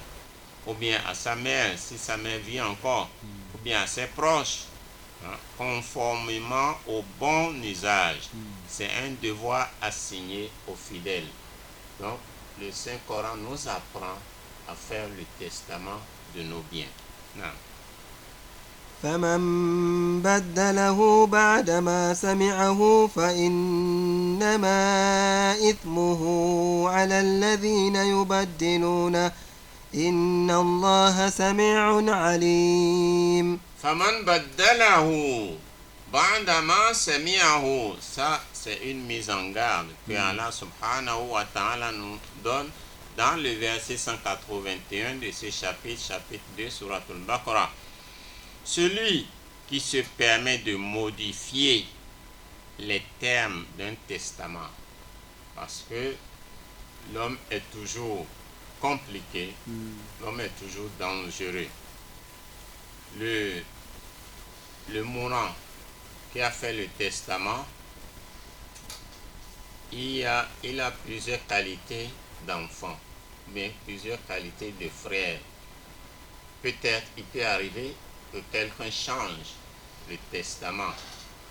ou bien à sa mère, si sa mère vit encore, ou bien à ses proches, conformément au bon usage. C'est un devoir assigné aux fidèles. Donc, le Saint-Coran nous apprend à faire le testament de nos biens. Non. فمن بدله بعدما سمعه فإنما إثمه على الذين يبدلونه إن الله سميع عليم. فمن بدله بعدما سمعه, ça c'est une mise en garde que Allah subhanahu wa ta'ala nous donne dans le verset 181 de ce chapitre 2 Surat al-Baqarah. Celui qui se permet de modifier les termes d'un testament, parce que l'homme est toujours compliqué, l'homme est toujours dangereux. Le mourant qui a fait le testament, il a plusieurs qualités d'enfant, mais plusieurs qualités de frère. Peut-être il peut arriver que quelqu'un change le testament,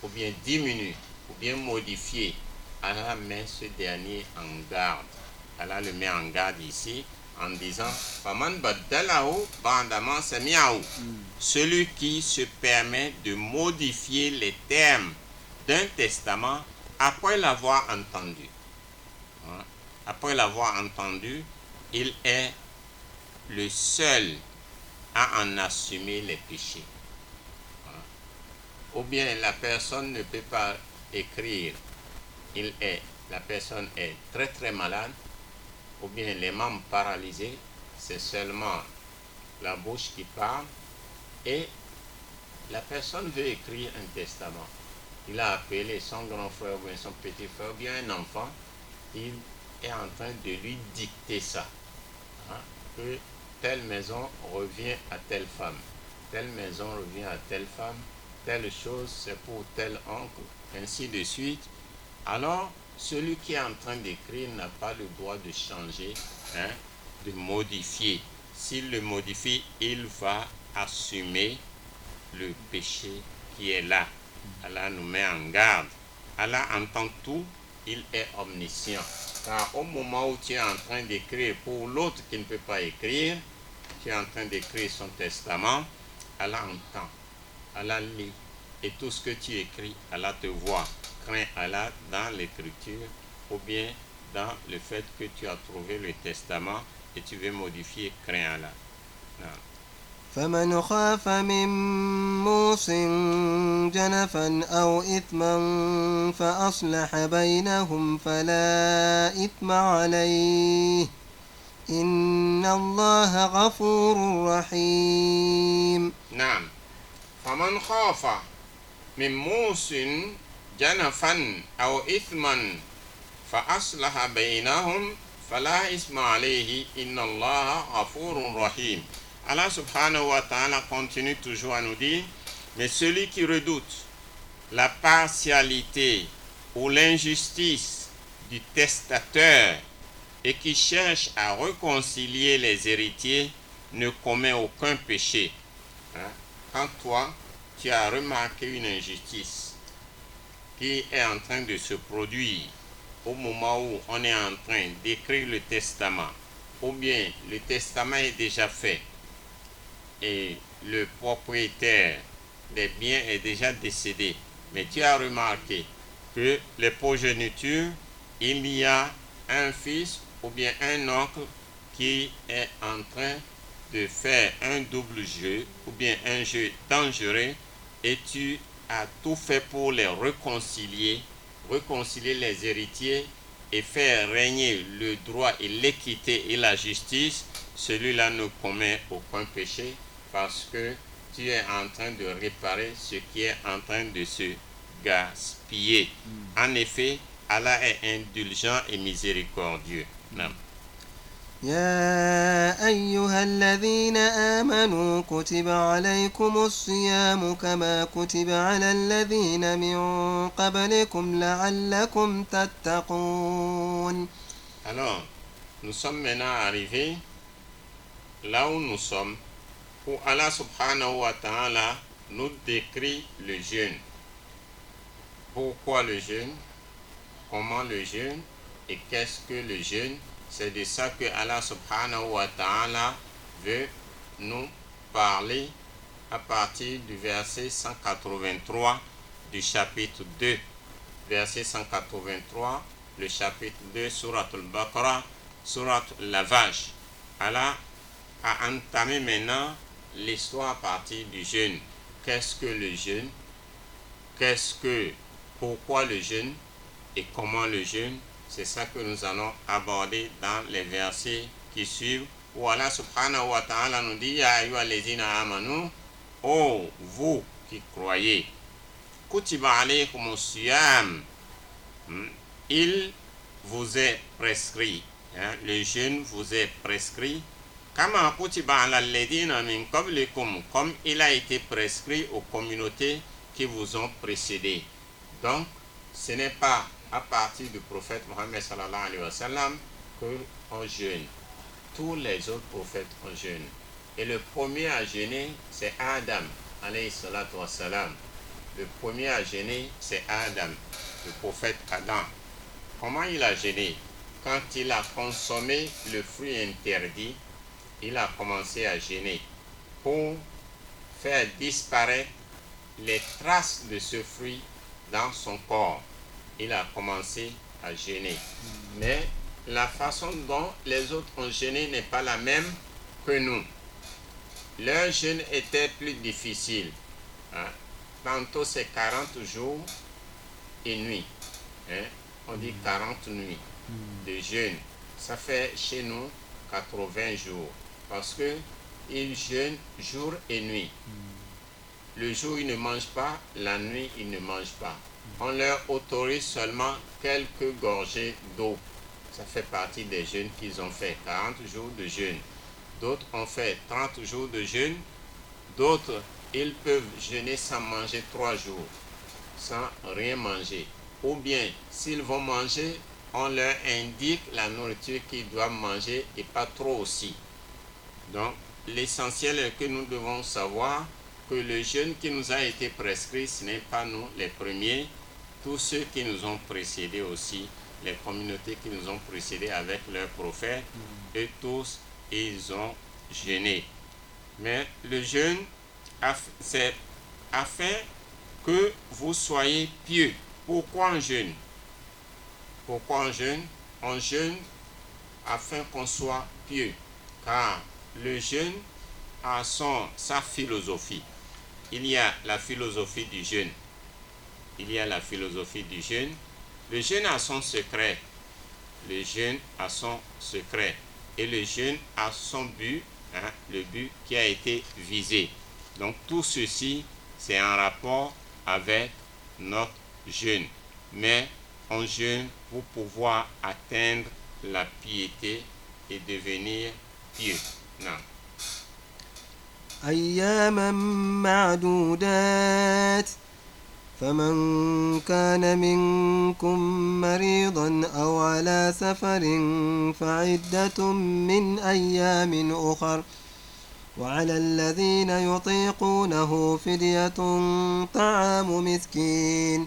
ou bien diminue, ou bien modifie. Allah met ce dernier en garde. Allah le met en garde ici en disant Faman baddalahu ba'dama sami'ahu. Celui qui se permet de modifier les termes d'un testament après l'avoir entendu. Après l'avoir entendu, il est le seul à en assumer les péchés. Ou bien la personne ne peut pas écrire, la personne est très très malade, ou bien les membres paralysés, c'est seulement la bouche qui parle, et la personne veut écrire un testament. Il a appelé son grand frère ou bien son petit frère ou bien un enfant, il est en train de lui dicter ça. Que telle maison revient à telle femme, telle maison revient à telle femme, telle chose c'est pour tel oncle, ainsi de suite. Alors, celui qui est en train d'écrire n'a pas le droit de changer, de modifier. S'il le modifie, il va assumer le péché qui est là. Allah nous met en garde. Allah entend tout, il est omniscient. Car au moment où tu es en train d'écrire pour l'autre qui ne peut pas écrire, tu es en train d'écrire son testament, Allah entend, Allah lit. Et tout ce que tu écris, Allah te voit. Crains Allah dans l'écriture ou bien dans le fait que tu as trouvé le testament et tu veux modifier, crains Allah. Non. فمن خاف من موص جنفا أو إثما فأصلح بينهم فلا إثم عليه إن الله غفور رحيم. نعم. فمن خاف من موص جنفا أو إثما فأصلح بينهم فلا إثم عليه إن الله غفور رحيم. Allah subhanahu wa ta'ala continue toujours à nous dire, mais celui qui redoute la partialité ou l'injustice du testateur et qui cherche à réconcilier les héritiers ne commet aucun péché. Quand toi, tu as remarqué une injustice qui est en train de se produire au moment où on est en train d'écrire le testament, ou bien le testament est déjà fait et le propriétaire des biens est déjà décédé, mais tu as remarqué que les progénitures, il y a un fils ou bien un oncle qui est en train de faire un double jeu ou bien un jeu dangereux et tu as tout fait pour les réconcilier les héritiers et faire régner le droit et l'équité et la justice, celui-là ne commet aucun péché parce que tu es en train de réparer ce qui est en train de se gaspiller. En effet, Allah est indulgent et miséricordieux. Non. يا أيها الذين آمنوا كتب عليكم الصيام كما كتب على الذين من قبلكم لعلكم تتقون. Alors, nous sommes maintenant arrivés là où nous sommes, où Allah subhanahu wa ta'ala nous décrit le jeûne. Pourquoi le jeûne? Comment le jeûne? Et qu'est-ce que le jeûne? C'est de ça que Allah subhanahu wa ta'ala veut nous parler à partir du verset 183 du chapitre 2. Verset 183, le chapitre 2, Surat al-Baqarah, Surat al-Lavage. Allah a entamé maintenant l'histoire à partir du jeûne. Qu'est-ce que le jeûne? Pourquoi le jeûne? Et comment le jeûne? C'est ça que nous allons aborder dans les versets qui suivent, où Allah subhanahu wa ta'ala nous dit, Ya ayyuha allazina amanu, oh vous qui croyez, kutiba alaykumus siyam, il vous est prescrit, le jeûne vous est prescrit, kama kutiba ala alladhina min qablikum, comme il a été prescrit aux communautés qui vous ont précédé. Donc, ce n'est pas à partir du prophète Mohammed sallallahu alayhi wa sallam qu'on jeûne. Tous les autres prophètes ont jeûné. Et le premier à jeûner, c'est Adam alayhi salatu wa salam. Le premier à jeûner, c'est Adam, le prophète Adam. Comment il a jeûné? Quand il a consommé le fruit interdit, il a commencé à jeûner pour faire disparaître les traces de ce fruit dans son corps. Il a commencé à jeûner. Mais la façon dont les autres ont jeûné n'est pas la même que nous. Leur jeûne était plus difficile. Tantôt c'est 40 jours et nuits. On dit 40 nuits de jeûne. Ça fait chez nous 80 jours. Parce qu'ils jeûnent jour et nuit. Le jour, ils ne mangent pas. La nuit, ils ne mangent pas. On leur autorise seulement quelques gorgées d'eau. Ça fait partie des jeûnes qu'ils ont fait. 40 jours de jeûne. D'autres ont fait 30 jours de jeûne. D'autres, ils peuvent jeûner sans manger 3 jours. Sans rien manger. Ou bien, s'ils vont manger, on leur indique la nourriture qu'ils doivent manger et pas trop aussi. Donc, l'essentiel est que nous devons savoir que le jeûne qui nous a été prescrit, ce n'est pas nous les premiers. Tous ceux qui nous ont précédés aussi, les communautés qui nous ont précédés avec leurs prophètes, et tous, ils ont jeûné. Mais le jeûne, c'est afin que vous soyez pieux. Pourquoi on jeûne? Pourquoi on jeûne? On jeûne afin qu'on soit pieux. Car le jeûne a sa philosophie. Il y a la philosophie du jeûne. Il y a la philosophie du jeûne. Le jeûne a son secret. Le jeûne a son secret. Et le jeûne a son but, le but qui a été visé. Donc tout ceci, c'est en rapport avec notre jeûne. Mais on jeûne pour pouvoir atteindre la piété et devenir pieux. Non. أياما معدودات فمن كان منكم مريضا أو على سفر فعدة من أيام أخر وعلى الذين يطيقونه فدية طعام مسكين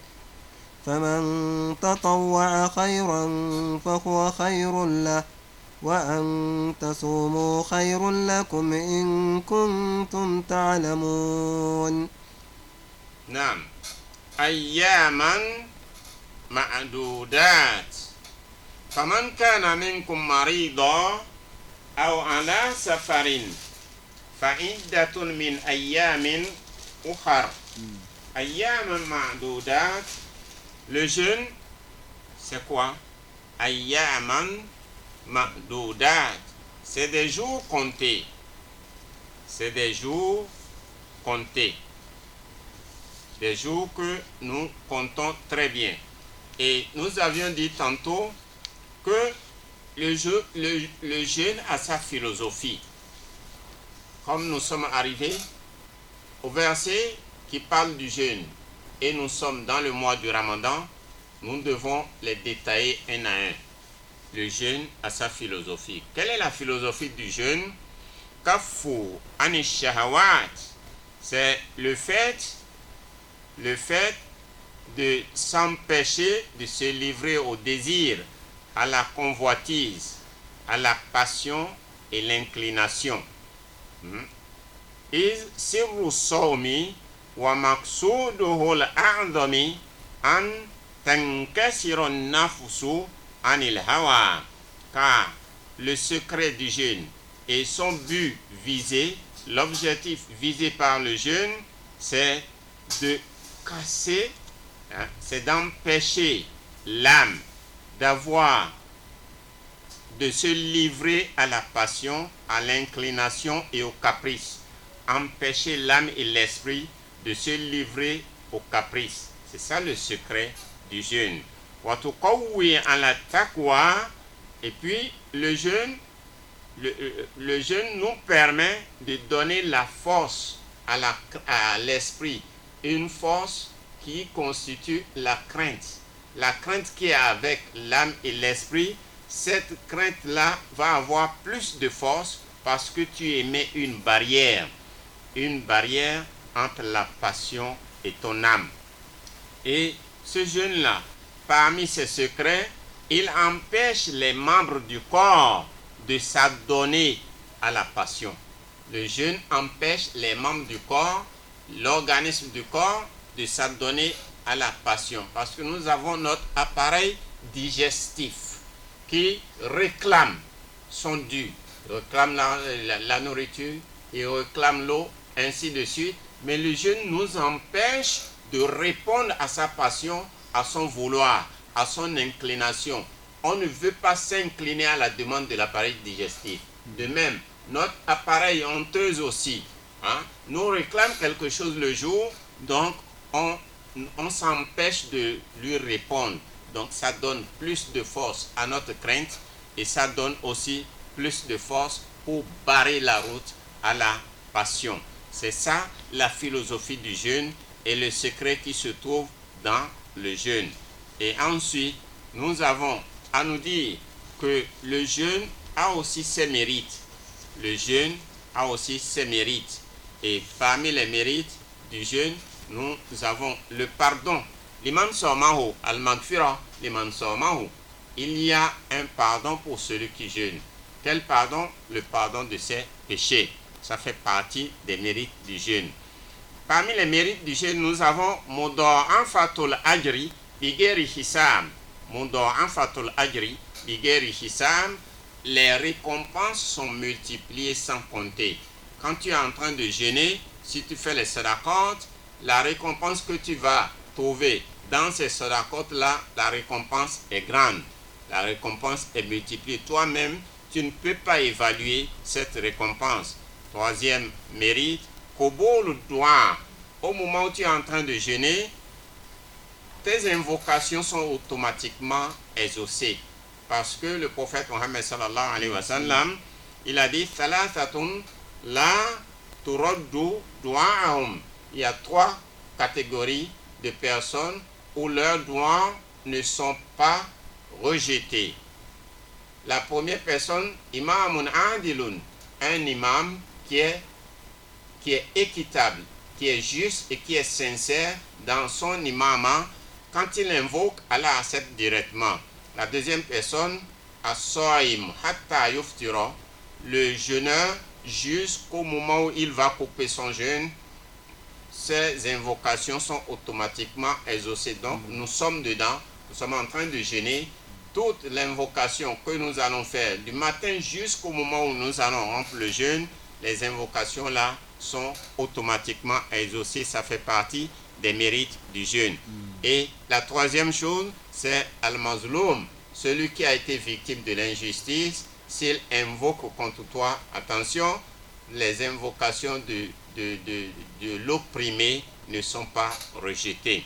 فمن تطوع خيرا فهو خير له وأن تصوموا خير لكم إن كنتم تعلمون. نعم. أياما معدودات فمن كان منكم مريضا أو على سفر فعدة من أيام أخر. أياما معدودات. Le jeûne, c'est quoi? Ayyaman ma'doudat. C'est des jours comptés. C'est des jours comptés. Des jours que nous comptons très bien. Et nous avions dit tantôt que le jeûne a sa philosophie. Comme nous sommes arrivés au verset qui parle du jeûne, et nous sommes dans le mois du Ramadan, nous devons les détailler un à un. Le jeûne a sa philosophie. Quelle est la philosophie du jeûne? Kafu anish shahawat. C'est le fait de s'empêcher de se livrer au désir, à la convoitise, à la passion et l'inclination. Is sirru sawmi wa maqsuduhu al-a'zami an tankasiru an-nafsu anil hawa. Car le secret du jeûne et son but visé, l'objectif visé par le jeûne, c'est de casser, c'est d'empêcher l'âme de se livrer à la passion, à l'inclination et au caprice. Empêcher l'âme et l'esprit de se livrer au caprice. C'est ça le secret du jeûne. Et puis le jeûne nous permet de donner la force à l'esprit, une force qui constitue la crainte. La crainte qui est avec l'âme et l'esprit, cette crainte-là va avoir plus de force parce que tu émets une barrière entre la passion et ton âme. Et ce jeûne-là, parmi ses secrets, il empêche les membres du corps de s'adonner à la passion. Le jeûne empêche les membres du corps, l'organisme du corps, de s'adonner à la passion. Parce que nous avons notre appareil digestif qui réclame son dû, réclame la nourriture, il réclame l'eau, ainsi de suite. Mais le jeûne nous empêche de répondre à sa passion, à son vouloir, à son inclination. On ne veut pas s'incliner à la demande de l'appareil digestif. De même, notre appareil honteuse aussi nous réclame quelque chose le jour, donc on s'empêche de lui répondre. Donc ça donne plus de force à notre crainte et ça donne aussi plus de force pour barrer la route à la passion. C'est ça la philosophie du jeûne et le secret qui se trouve dans le jeûne. Et ensuite, nous avons à nous dire que le jeûne a aussi ses mérites. Le jeûne a aussi ses mérites. Et parmi les mérites du jeûne, nous avons le pardon. Liman sawmahu al-maghfira liman sawmahu. Il y a un pardon pour celui qui jeûne. Quel pardon? Le pardon de ses péchés. Ça fait partie des mérites du jeûne. Parmi les mérites du jeûne, nous avons mudha'afatul ajri bighairi hisab. Mudha'afatul ajri bighairi hisab. Les récompenses sont multipliées sans compter. quand tu es en train de jeûner, si tu fais les sadaqat, la récompense que tu vas trouver dans ces sadaqat-là, la récompense est grande. La récompense est multipliée. Toi-même, tu ne peux pas évaluer cette récompense. Troisième mérite, Qobul Dua. Au moment où tu es en train de jeûner, tes invocations sont automatiquement exaucées. Parce que le prophète Mohammed sallallahu alayhi wa sallam, il a dit Thalathatun la turaddu du'ahum. Il y a 3 catégories de personnes où leurs doigts ne sont pas rejetés. La première personne, imamun adilun, un imam qui est équitable, qui est juste et qui est sincère dans son imama. Quand il invoque, Allah accepte directement. La deuxième personne, as-saim hatta yuftira, le jeûneur jusqu'au moment où il va couper son jeûne, ces invocations sont automatiquement exaucées. Donc nous sommes dedans, nous sommes en train de jeûner. Toute l'invocation que nous allons faire du matin jusqu'au moment où nous allons rompre le jeûne, les invocations là sont automatiquement exaucées. Ça fait partie des mérites du jeûne. Et la troisième chose, c'est Al-Mazloum, celui qui a été victime de l'injustice. S'il invoque contre toi, attention, les invocations de l'opprimé ne sont pas rejetées.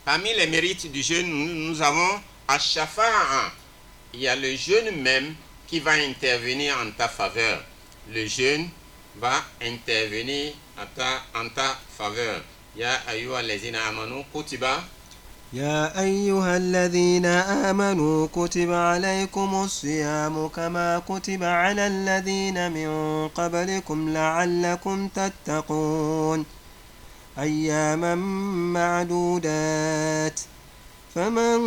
Parmi les mérites du jeûne, nous avons Ash-Shafa'a. Il y a le jeûne même qui va intervenir en ta faveur. Le jeûne va intervenir en ta faveur. Ya ayyuha allazina amanu kutiba. يا أيها الذين آمنوا كتب عليكم الصيام كما كتب على الذين من قبلكم لعلكم تتقون أياما معدودات فمن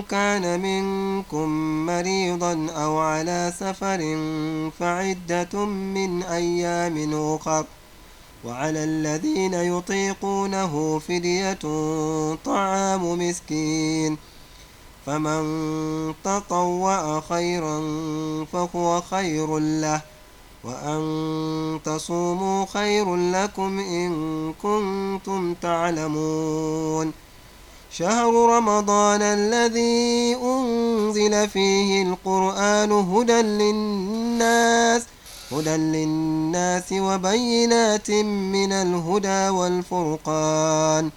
كان منكم مريضا أو على سفر فعدة من أيام أخر وعلى الذين يطيقونه فدية طعام مسكين فمن تطوع خيرا فهو خير له وأن تصوموا خير لكم إن كنتم تعلمون شهر رمضان الذي أنزل فيه القرآن هدى للناس وبينات من الهدى والفرقان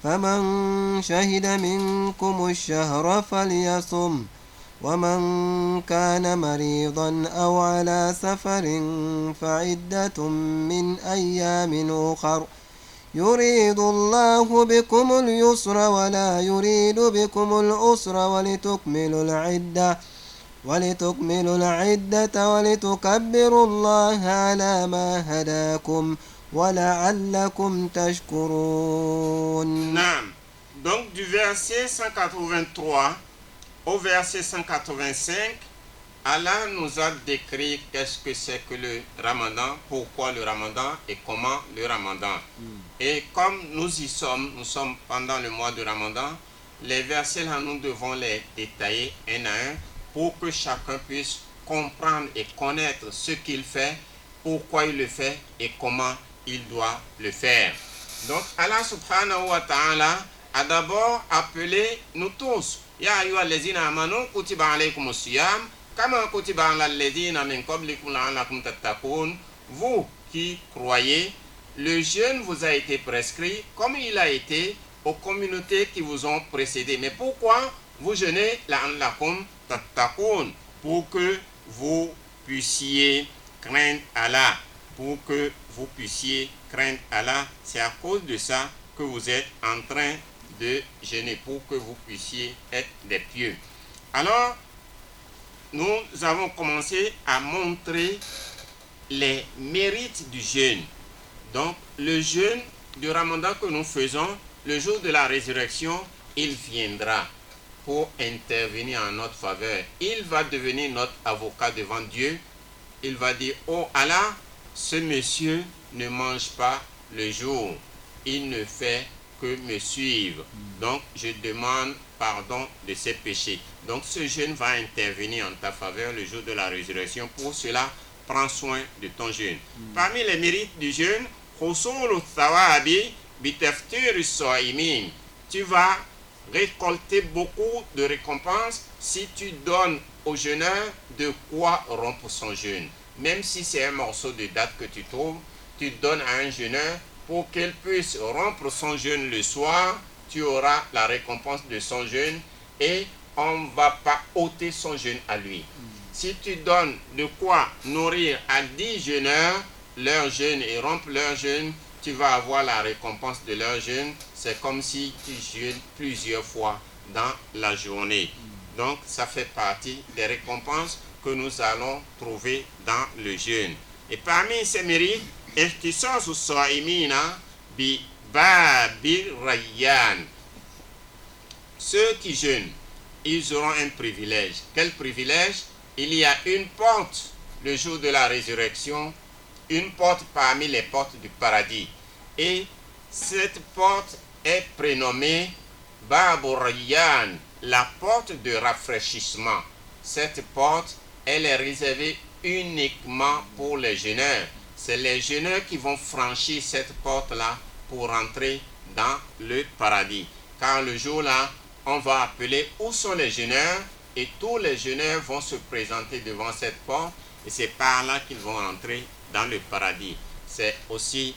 فمن شهد منكم الشهر فليصم ومن كان مريضا أو على سفر فعدة من أيام أخر يريد الله بكم اليسر ولا يريد بكم العسر ولتكملوا العدة ولتكبروا الله على ما هداكم ولعلكم تشكرون. Naam. Donc du verset 183 au verset 185, Allah nous a décrit qu'est-ce que c'est que le Ramadan, pourquoi le Ramadan et comment le Ramadan. Et comme nous sommes pendant le mois de Ramadan, les versets là nous devons les détailler un à un pour que chacun puisse comprendre et connaître ce qu'il fait, pourquoi il le fait et comment il doit le faire. Donc Allah subhanahu wa ta'ala a d'abord appelé nous tous. Ya ayyuha allazina amanu kutiba alaykumus siyam kama kutiba alal ladina min qablikum la'allakum tattaqun. Vous qui croyez, le jeûne vous a été prescrit comme il a été aux communautés qui vous ont précédé. Mais pourquoi vous jeûnez la'allakum tattaqun? Pour que vous puissiez craindre Allah. Pour que vous puissiez craindre Allah. C'est à cause de ça que vous êtes en train de jeûner, pour que vous puissiez être des pieux. Alors, nous avons commencé à montrer les mérites du jeûne. Donc, le jeûne du Ramadan que nous faisons, le jour de la résurrection, il viendra pour intervenir en notre faveur. Il va devenir notre avocat devant Dieu. Il va dire, oh Allah, ce monsieur ne mange pas le jour. Il ne fait que me suivre. Donc, je demande pardon de ses péchés. Donc, ce jeûne va intervenir en ta faveur le jour de la résurrection. Pour cela, prends soin de ton jeûne. Parmi les mérites du jeûne, husulu thawabi bitaftir as-sa'imin. Tu vas récolter beaucoup de récompenses si tu donnes au jeûneur de quoi rompre son jeûne. Même si c'est un morceau de date que tu trouves, tu donnes à un jeûneur pour qu'il puisse rompre son jeûne le soir, tu auras la récompense de son jeûne et on ne va pas ôter son jeûne à lui. Si tu donnes de quoi nourrir à 10 jeûneurs leur jeûne et rompre leur jeûne, tu vas avoir la récompense de leur jeûne. C'est comme si tu jeûnes plusieurs fois dans la journée. Donc, ça fait partie des récompenses que nous allons trouver dans le jeûne. Et parmi ces mérites, ihtisasu as-sa'imina bi babi rayyan. Ceux qui jeûnent, ils auront un privilège. Quel privilège? Il y a une porte le jour de la résurrection, une porte parmi les portes du paradis. Et cette porte est prénommée Babu Rayyan, la porte de rafraîchissement. Cette porte, elle est réservée uniquement pour les jeûneurs. C'est les jeûneurs qui vont franchir cette porte-là pour entrer dans le paradis. Car le jour-là, on va appeler où sont les jeûneurs et tous les jeûneurs vont se présenter devant cette porte et c'est par là qu'ils vont entrer dans le paradis. C'est aussi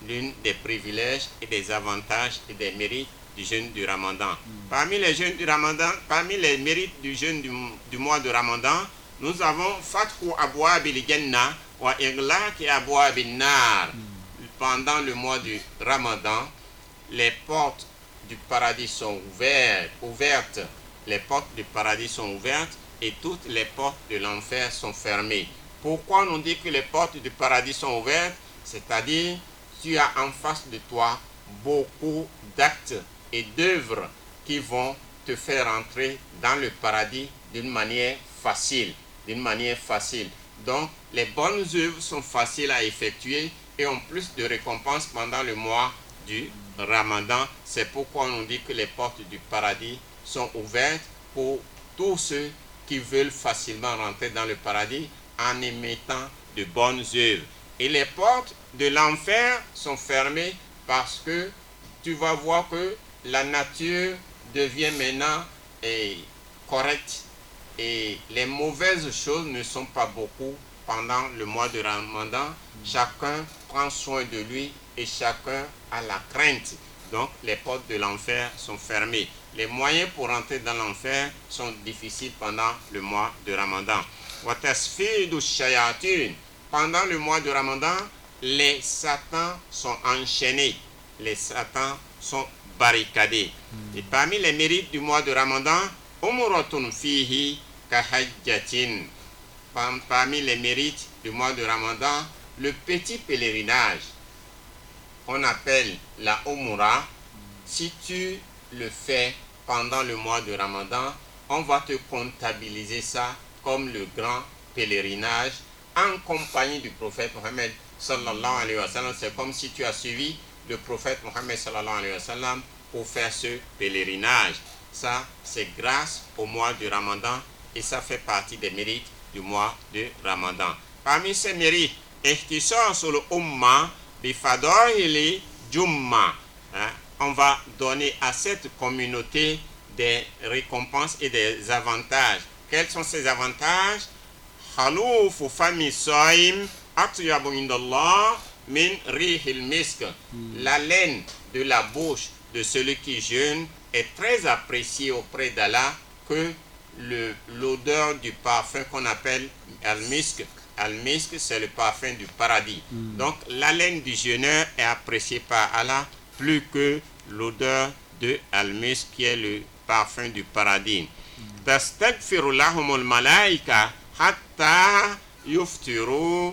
l'une des privilèges et des avantages et des mérites du jeûne du Ramadan. Parmi les jeûnes du Ramadan, parmi les mérites du jeûne du mois de Ramadan, nous avons Fathu Abwabil Jannah wa Iglaqi Abwabin Nar. Pendant le mois du Ramadan, les portes du paradis sont ouvertes. Les portes du paradis sont ouvertes et toutes les portes de l'enfer sont fermées. Pourquoi on dit que les portes du paradis sont ouvertes? C'est-à-dire, tu as en face de toi beaucoup d'actes et d'œuvres qui vont te faire entrer dans le paradis d'une manière facile. Donc, les bonnes œuvres sont faciles à effectuer et ont plus de récompenses pendant le mois du Ramadan. C'est pourquoi on dit que les portes du paradis sont ouvertes pour tous ceux qui veulent facilement rentrer dans le paradis en émettant de bonnes œuvres. Et les portes de l'enfer sont fermées parce que tu vas voir que la nature devient maintenant correcte et les mauvaises choses ne sont pas beaucoup pendant le mois de Ramadan. Chacun prend soin de lui et chacun a la crainte. Donc les portes de l'enfer sont fermées. Les moyens pour entrer dans l'enfer sont difficiles pendant le mois de Ramadan. Watasfidu shayatin. Pendant le mois de Ramadan, les satans sont enchaînés. Les satans sont barricadés. Et parmi les mérites du mois de Ramadan, umuratun fihi kahajjatin. Parmi les mérites du mois de Ramadan, le petit pèlerinage qu'on appelle la Umura, si tu le fais pendant le mois de Ramadan, on va te comptabiliser ça comme le grand pèlerinage en compagnie du prophète Mohammed sallallahu alayhi wa sallam. C'est comme si tu as suivi le prophète Mohammed sallallahu alayhi wa sallam pour faire ce pèlerinage. Ça, c'est grâce au mois du Ramadan et ça fait partie des mérites du mois de Ramadan. Parmi ces mérites, ihtisasul umma bi fadaili jumma. On va donner à cette communauté des récompenses et des avantages. Quels sont ces avantages? Haloufu fami saim atyabu indallah min rihil misk. La laine de la bouche de celui qui jeûne est très appréciée auprès d'Allah que l'odeur du parfum qu'on appelle al-misk. Al-misk, c'est le parfum du paradis. Donc, la laine du jeûneur est appréciée par Allah plus que l'odeur de al-misk qui est le parfum du paradis. Tastaghfiru lahumul malaika hatta yuftiru.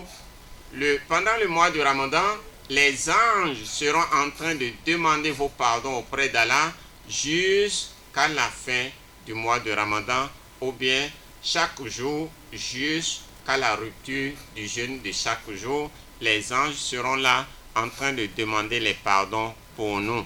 Pendant le mois du Ramadan, les anges seront en train de demander vos pardons auprès d'Allah jusqu'à la fin du mois de Ramadan, ou bien chaque jour jusqu'à la rupture du jeûne de chaque jour. Les anges seront là en train de demander les pardons pour nous,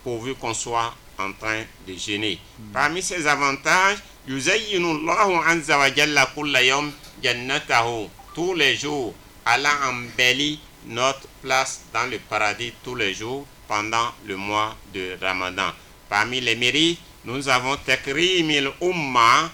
pourvu qu'on soit en train de jeûner. Parmi ces avantages, yuzayyinu Allahu azza wa jalla kulla yawm jannatahu. tous les jours. Allah embellit notre place dans le paradis tous les jours pendant le mois de Ramadan. Parmi les mérites, nous avons Takrimil Umma,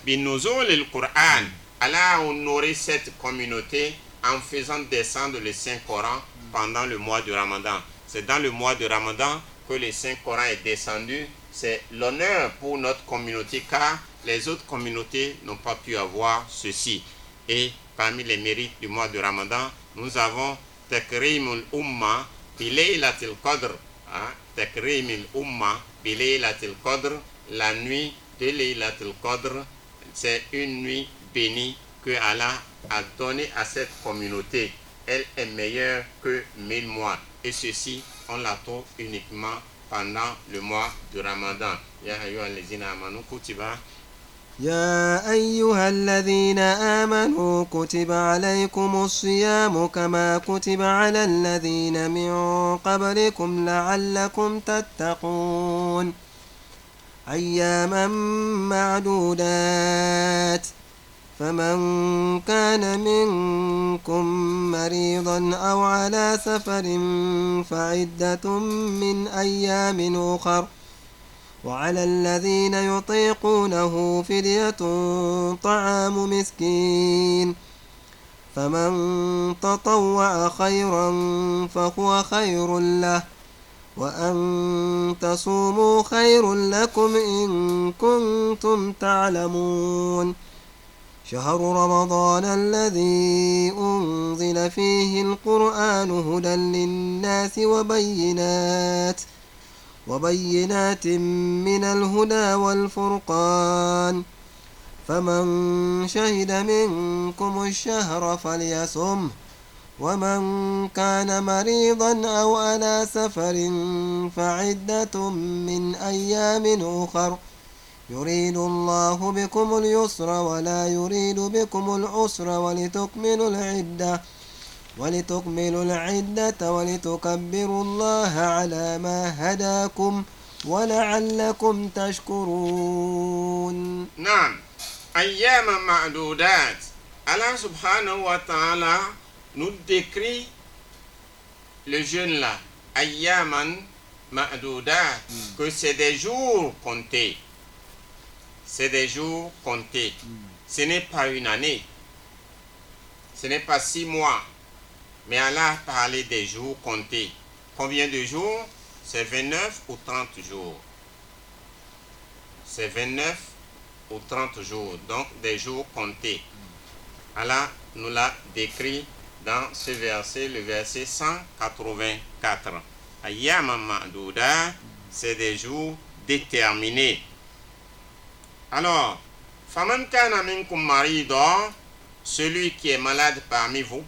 binuzul al-Qur'an. Allah a honoré cette communauté en faisant descendre le Saint-Coran pendant le mois de Ramadan. C'est dans le mois de Ramadan que le Saint-Coran est descendu. C'est l'honneur pour notre communauté car les autres communautés n'ont pas pu avoir ceci. Et parmi les mérites du mois de Ramadan, nous avons Takrimul Umma bi Laylatil Qadr. Takrimul Umma bi Laylatil Qadr. La nuit de Laylatil Qadr, c'est une nuit bénie que Allah a donnée à cette communauté. Elle est meilleure que 1000 mois. Et ceci, on la trouve uniquement pendant le mois de Ramadan. Ya ayyuhallazina amanu kutiba. يا أيها الذين آمنوا كتب عليكم الصيام كما كتب على الذين من قبلكم لعلكم تتقون أياما معدودات فمن كان منكم مريضا أو على سفر فعدة من أيام أخر وعلى الذين يطيقونه فدية طعام مسكين فمن تطوع خيرا فهو خير له وأن تصوموا خير لكم إن كنتم تعلمون شهر رمضان الذي أنزل فيه القرآن هدى للناس وبينات من الهدى والفرقان فمن شهد منكم الشهر فليصمه ومن كان مريضا أو على سفر فعدة من أيام أخر يريد الله بكم اليسر ولا يريد بكم العسر ولتكملوا العدة ولتكبروا الله على ما هداكم ولعلكم تشكرون. نعم. أيام معدودات. Allah subhanahu wa ta'ala nous décrit le jeûne là. Ayyaman ma'doudat. Que c'est des jours comptés. C'est des jours comptés. Ce n'est pas une année. Ce n'est pas 6 mois. Mais Allah a parlé des jours comptés. Combien de jours? C'est 29 ou 30 jours. C'est 29 ou 30 jours. Donc des jours comptés. Allah nous l'a décrit dans ce verset, le verset 184. Ayyam ma'douda, c'est des jours déterminés. Alors, faman kana minkum maridan, celui qui est malade parmi vous,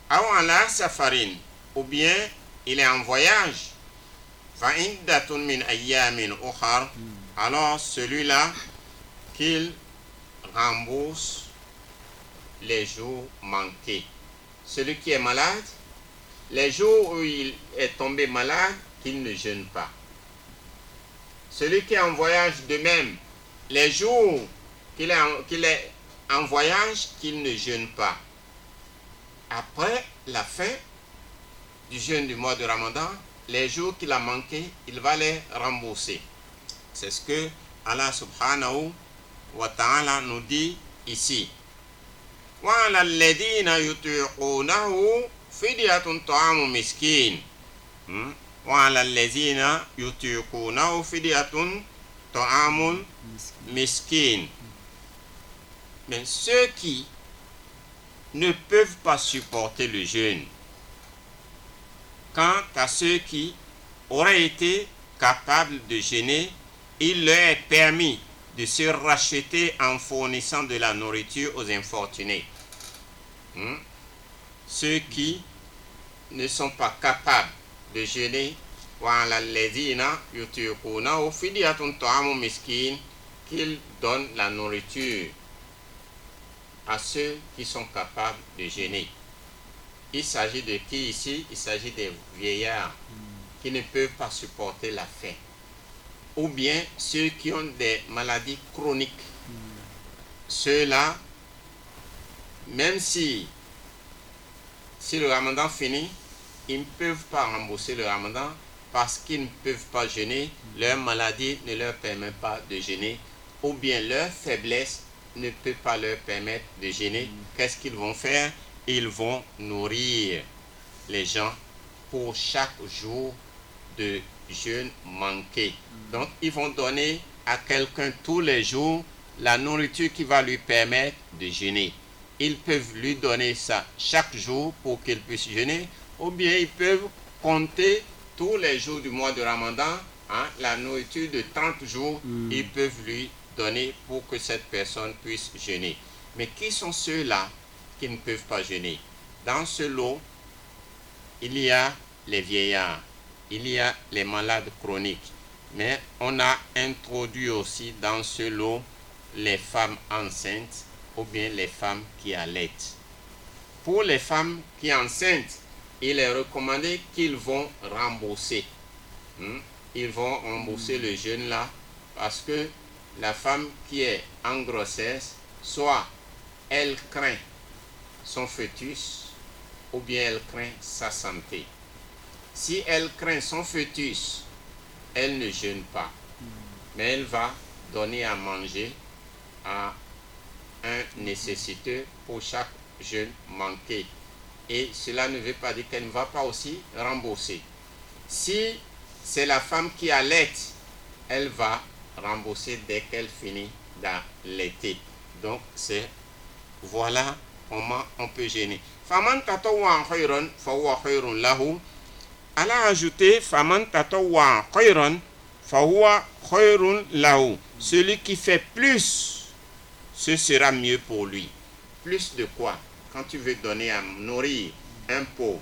aw ala safarin, ou bien il est en voyage, fa iddatun min ayyamin ukhar, alors celui-là qu'il rembourse les jours manqués. Celui qui est malade, les jours où il est tombé malade, qu'il ne jeûne pas. Celui qui est en voyage de même, les jours qu'il est en voyage, qu'il ne jeûne pas. Après la fin du jeûne du mois de Ramadan, les jours qu'il a manqués, il va les rembourser. C'est ce que Allah subhanahu wa ta'ala nous dit ici. وَعَلَى الَّذِينَ يُطِيقُونَهُ فِدْيَةٌ طَعَامُ مِسْكِينٍ وَعَلَى الَّذِينَ يُطِيقُونَهُ فِدْيَةٌ طَعَامُ مِسْكِينٍ. Mais ceux qui ne peuvent pas supporter le jeûne, quant à ceux qui auraient été capables de jeûner, il leur est permis de se racheter en fournissant de la nourriture aux infortunés. Ceux qui ne sont pas capables de jeûner, qu'ils donnent la nourriture à ceux qui sont capables de jeûner. Il s'agit de qui ici? Il s'agit des vieillards qui ne peuvent pas supporter la faim, ou bien ceux qui ont des maladies chroniques. Ceux-là, même si le ramadan finit, ils ne peuvent pas rembourser le ramadan parce qu'ils ne peuvent pas jeûner, leur maladie ne leur permet pas de jeûner, ou bien leur faiblesse ne peut pas leur permettre de jeûner. Qu'est-ce qu'ils vont faire? Ils vont nourrir les gens pour chaque jour de jeûne manqué. Donc, ils vont donner à quelqu'un tous les jours la nourriture qui va lui permettre de jeûner. Ils peuvent lui donner ça chaque jour pour qu'il puisse jeûner, ou bien ils peuvent compter tous les jours du mois de Ramadan, la nourriture de 30 jours, ils peuvent lui donner pour que cette personne puisse jeûner. Mais qui sont ceux-là qui ne peuvent pas jeûner? Dans ce lot, il y a les vieillards, il y a les malades chroniques, mais on a introduit aussi dans ce lot les femmes enceintes ou bien les femmes qui allaitent. Pour les femmes qui sont enceintes, il est recommandé qu'ils vont rembourser. Ils vont rembourser le jeûne là parce que la femme qui est en grossesse, soit elle craint son fœtus ou bien elle craint sa santé. Si elle craint son fœtus, elle ne jeûne pas, mais elle va donner à manger à un nécessiteux pour chaque jeûne manqué. Et cela ne veut pas dire qu'elle ne va pas aussi rembourser. Si c'est la femme qui allaite, elle va rembourser dès qu'elle finit d'allaiter. Donc, voilà comment on peut jeûner. Faman tatawwa khayran fahuwa khayrun lahu. Allah a ajouté Faman tatawwa khayran fahuwa khayrun lahu. Celui qui fait plus, ce sera mieux pour lui. Plus de quoi? Quand tu veux donner à nourrir un pauvre,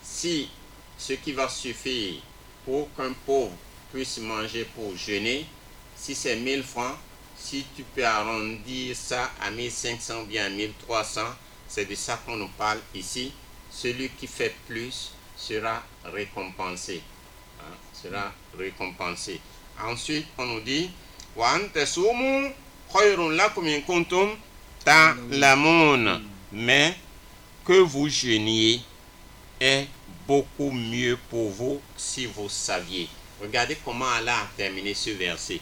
si ce qui va suffire pour qu'un pauvre puisse manger pour jeûner, si c'est 1000 francs, si tu peux arrondir ça à 1500 ou bien à 1300, c'est de ça qu'on nous parle ici. Celui qui fait plus sera récompensé. Sera récompensé. Ensuite, on nous dit wa antasumu khayrun lakum in kuntum ta'lamun. Mais que vous jeûniez est beaucoup mieux pour vous si vous saviez. Regardez comment Allah a terminé ce verset.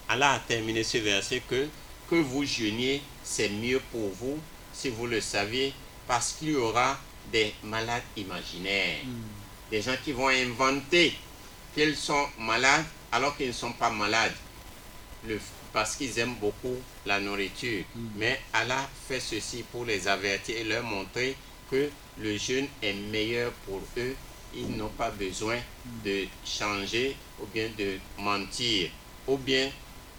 Allah a terminé ce verset que vous jeûniez, c'est mieux pour vous si vous le saviez, parce qu'il y aura des malades imaginaires. Des gens qui vont inventer qu'ils sont malades alors qu'ils ne sont pas malades. Parce qu'ils aiment beaucoup la nourriture. Mais Allah fait ceci pour les avertir et leur montrer que le jeûne est meilleur pour eux. Ils n'ont pas besoin de changer ou bien de mentir ou bien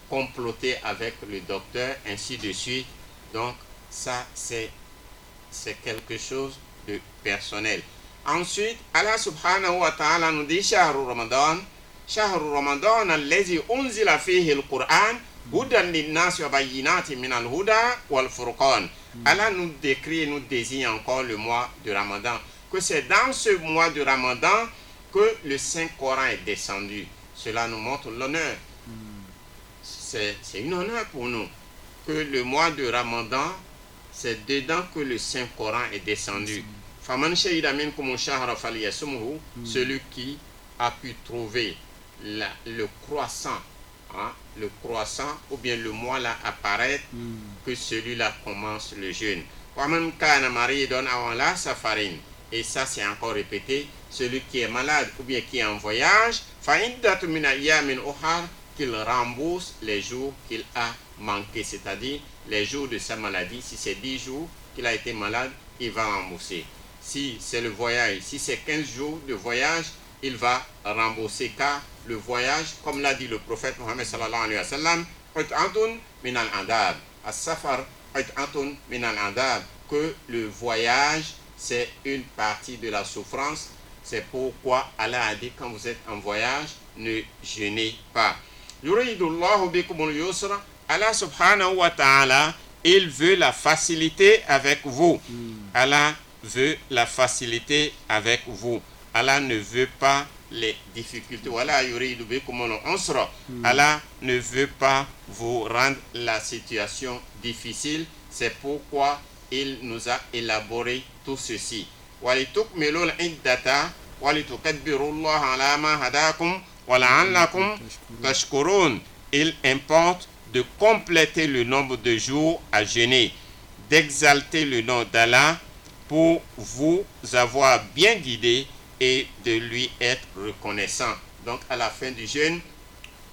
comploter avec le docteur, ainsi de suite. Donc ça c'est quelque chose de personnel. Ensuite, Allah subhanahu wa ta'ala nous dit Shahru Ramadan allazi unzila fihi al-Qur'an hudan lin-nas wa bayyinatin min al-huda wal-furqan. Allah nous décrit et nous désigne encore le mois de Ramadan, que c'est dans ce mois de Ramadan que le Saint-Coran est descendu. Cela nous montre l'honneur. C'est un honneur pour nous que le mois de Ramadan, c'est dedans que le Saint-Coran est descendu. Faman shahida minkum ash-shahra falyasumhu, celui qui a pu trouver le croissant, le croissant ou bien le mois là apparaître, que celui-là commence le jeûne. Waman kana maridan aw ala safarin, et ça c'est encore répété, celui qui est malade ou bien qui est en voyage, fa iddatu min ayyamin ukhar, qu'il rembourse les jours qu'il a manqué, c'est-à-dire les jours de sa maladie. Si c'est 10 jours qu'il a été malade, il va rembourser. Si c'est le voyage, si c'est 15 jours de voyage, il va rembourser, car le voyage, comme l'a dit le prophète Mohammed sallallahu alayhi wa sallam, qit'atun min al-adab, as-safar qit'atun min al-adab, que le voyage c'est une partie de la souffrance. C'est pourquoi Allah a dit, quand vous êtes en voyage, ne jeûnez pas. Yuridullahu bikumul yusra, Allah subhanahu wa ta'ala, il veut la facilité avec vous. Allah veut la facilité avec vous. Allah ne veut pas les difficultés. Voilà, yuridu bikumul usra. Allah ne veut pas vous rendre la situation difficile, C'est pourquoi il nous a élaboré tout ceci. وَلِتُكْمِلُوا الْعِدَّةَ وَلِتُكَبِّرُوا اللَّهَ عَلَى مَا هَدَاكُمْ وَلَعَلَّكُمْ تَشْكُرُونَ. Il importe de compléter le nombre de jours à jeûner, d'exalter le nom d'Allah pour vous avoir bien guidé et de lui être reconnaissant. Donc à la fin du jeûne,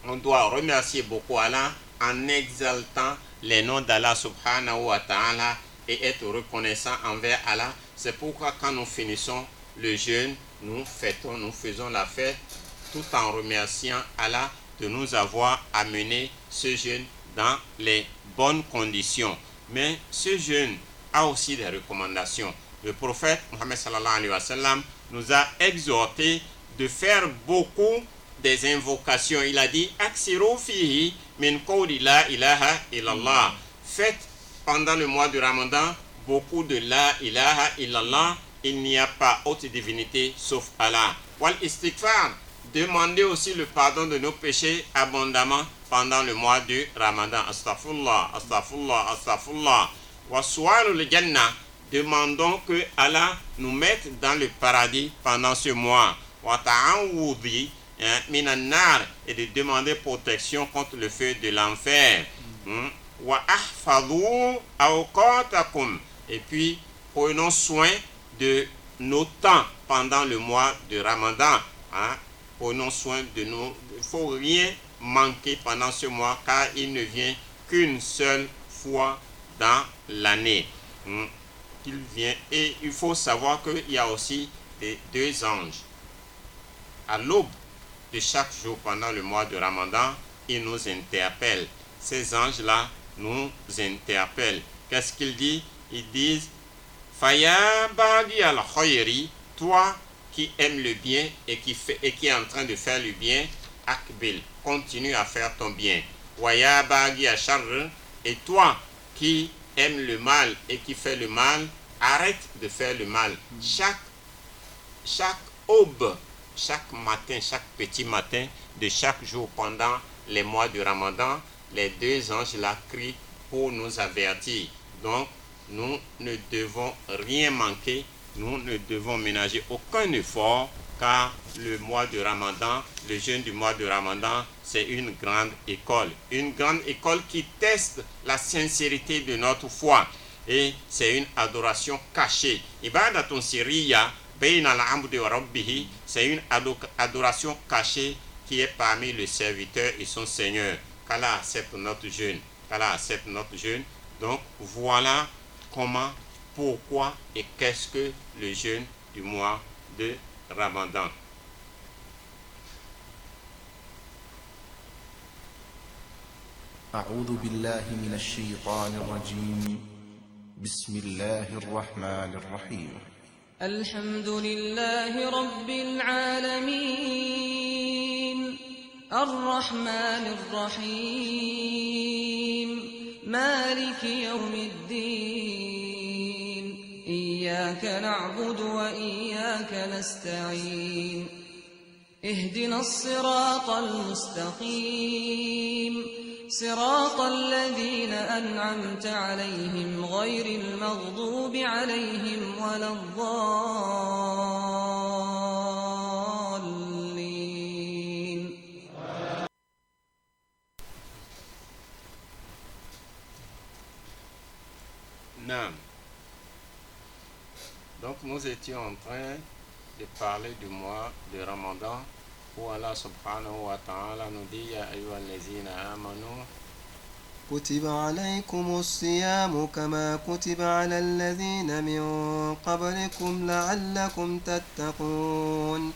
on doit remercier beaucoup Allah en exaltant les noms d'Allah subhanahu wa ta'ala et être reconnaissant envers Allah. C'est pourquoi quand nous finissons le jeûne, nous faisons la fête tout en remerciant Allah de nous avoir amené ce jeûne dans les bonnes conditions. Mais ce jeûne a aussi des recommandations. Le prophète Mohammed sallallahu alayhi wa sallam nous a exhorté de faire beaucoup des invocations. Il a dit aksiru fihi min qawli la ilaha illallah. Faites pendant le mois de Ramadan beaucoup de la ilaha illallah. Il n'y a pas autre divinité sauf Allah. Wal istighfar. Demandez aussi le pardon de nos péchés abondamment pendant le mois du Ramadan. Astaghfirullah, astaghfirullah, astaghfirullah. Wa su'alul jannah. Demandons que Allah nous mette dans le paradis pendant ce mois. Wa ta'awudhi minan nar, et de demander protection contre le feu de l'enfer. Wa ahfadhu awqatakum, et puis prenons soin de nos temps pendant le mois de Ramadan. Prenons soin de nous. Il ne faut rien manquer pendant ce mois, car il ne vient qu'une seule fois dans l'année. Il vient, et il faut savoir qu'il y a aussi les deux anges. À l'aube de chaque jour pendant le mois de Ramadan, ils nous interpellent. Ces anges-là nous interpellent. Qu'est-ce qu'ils disent? Ils disent Faya bagi al khayri, toi qui aime le bien et qui est en train de faire le bien, akbil, continue à faire ton bien. Waya bagi al sharr, et toi qui aime le mal et qui fait le mal, arrête de faire le mal. Chaque aube, chaque matin, chaque petit matin de chaque jour pendant les mois du Ramadan, les deux anges là crient pour nous avertir. Donc, nous ne devons rien manquer, nous ne devons ménager aucun effort, car le mois de Ramadan, le jeûne du mois de Ramadan, c'est une grande école qui teste la sincérité de notre foi, et c'est une adoration cachée. Ibadatun sirriya bayna al-'abdi wa rabbihi, c'est une adoration cachée qui est parmi le serviteur et son Seigneur. Qu'Allah accepte notre jeûne, qu'Allah accepte notre jeûne. Donc voilà comment, pourquoi et qu'est-ce que le jeûne du mois de Ramadan. أعوذ بالله من الشيطان الرجيم بسم الله الرحمن الرحيم الحمد لله رب العالمين الرحمن الرحيم مالك يوم الدين إياك نعبد وإياك نستعين اهدنا الصراط المستقيم صراط الذين أنعمت عليهم غير المغضوب عليهم ولا الضالين. Non. Donc nous étions en train de parler du mois de Ramadan, où Allah subhanahu wa ta'ala nous dit Ya ayyuhallazina amanu كتب عليكم الصيام كما كتب على الذين من قبلكم لعلكم تتقون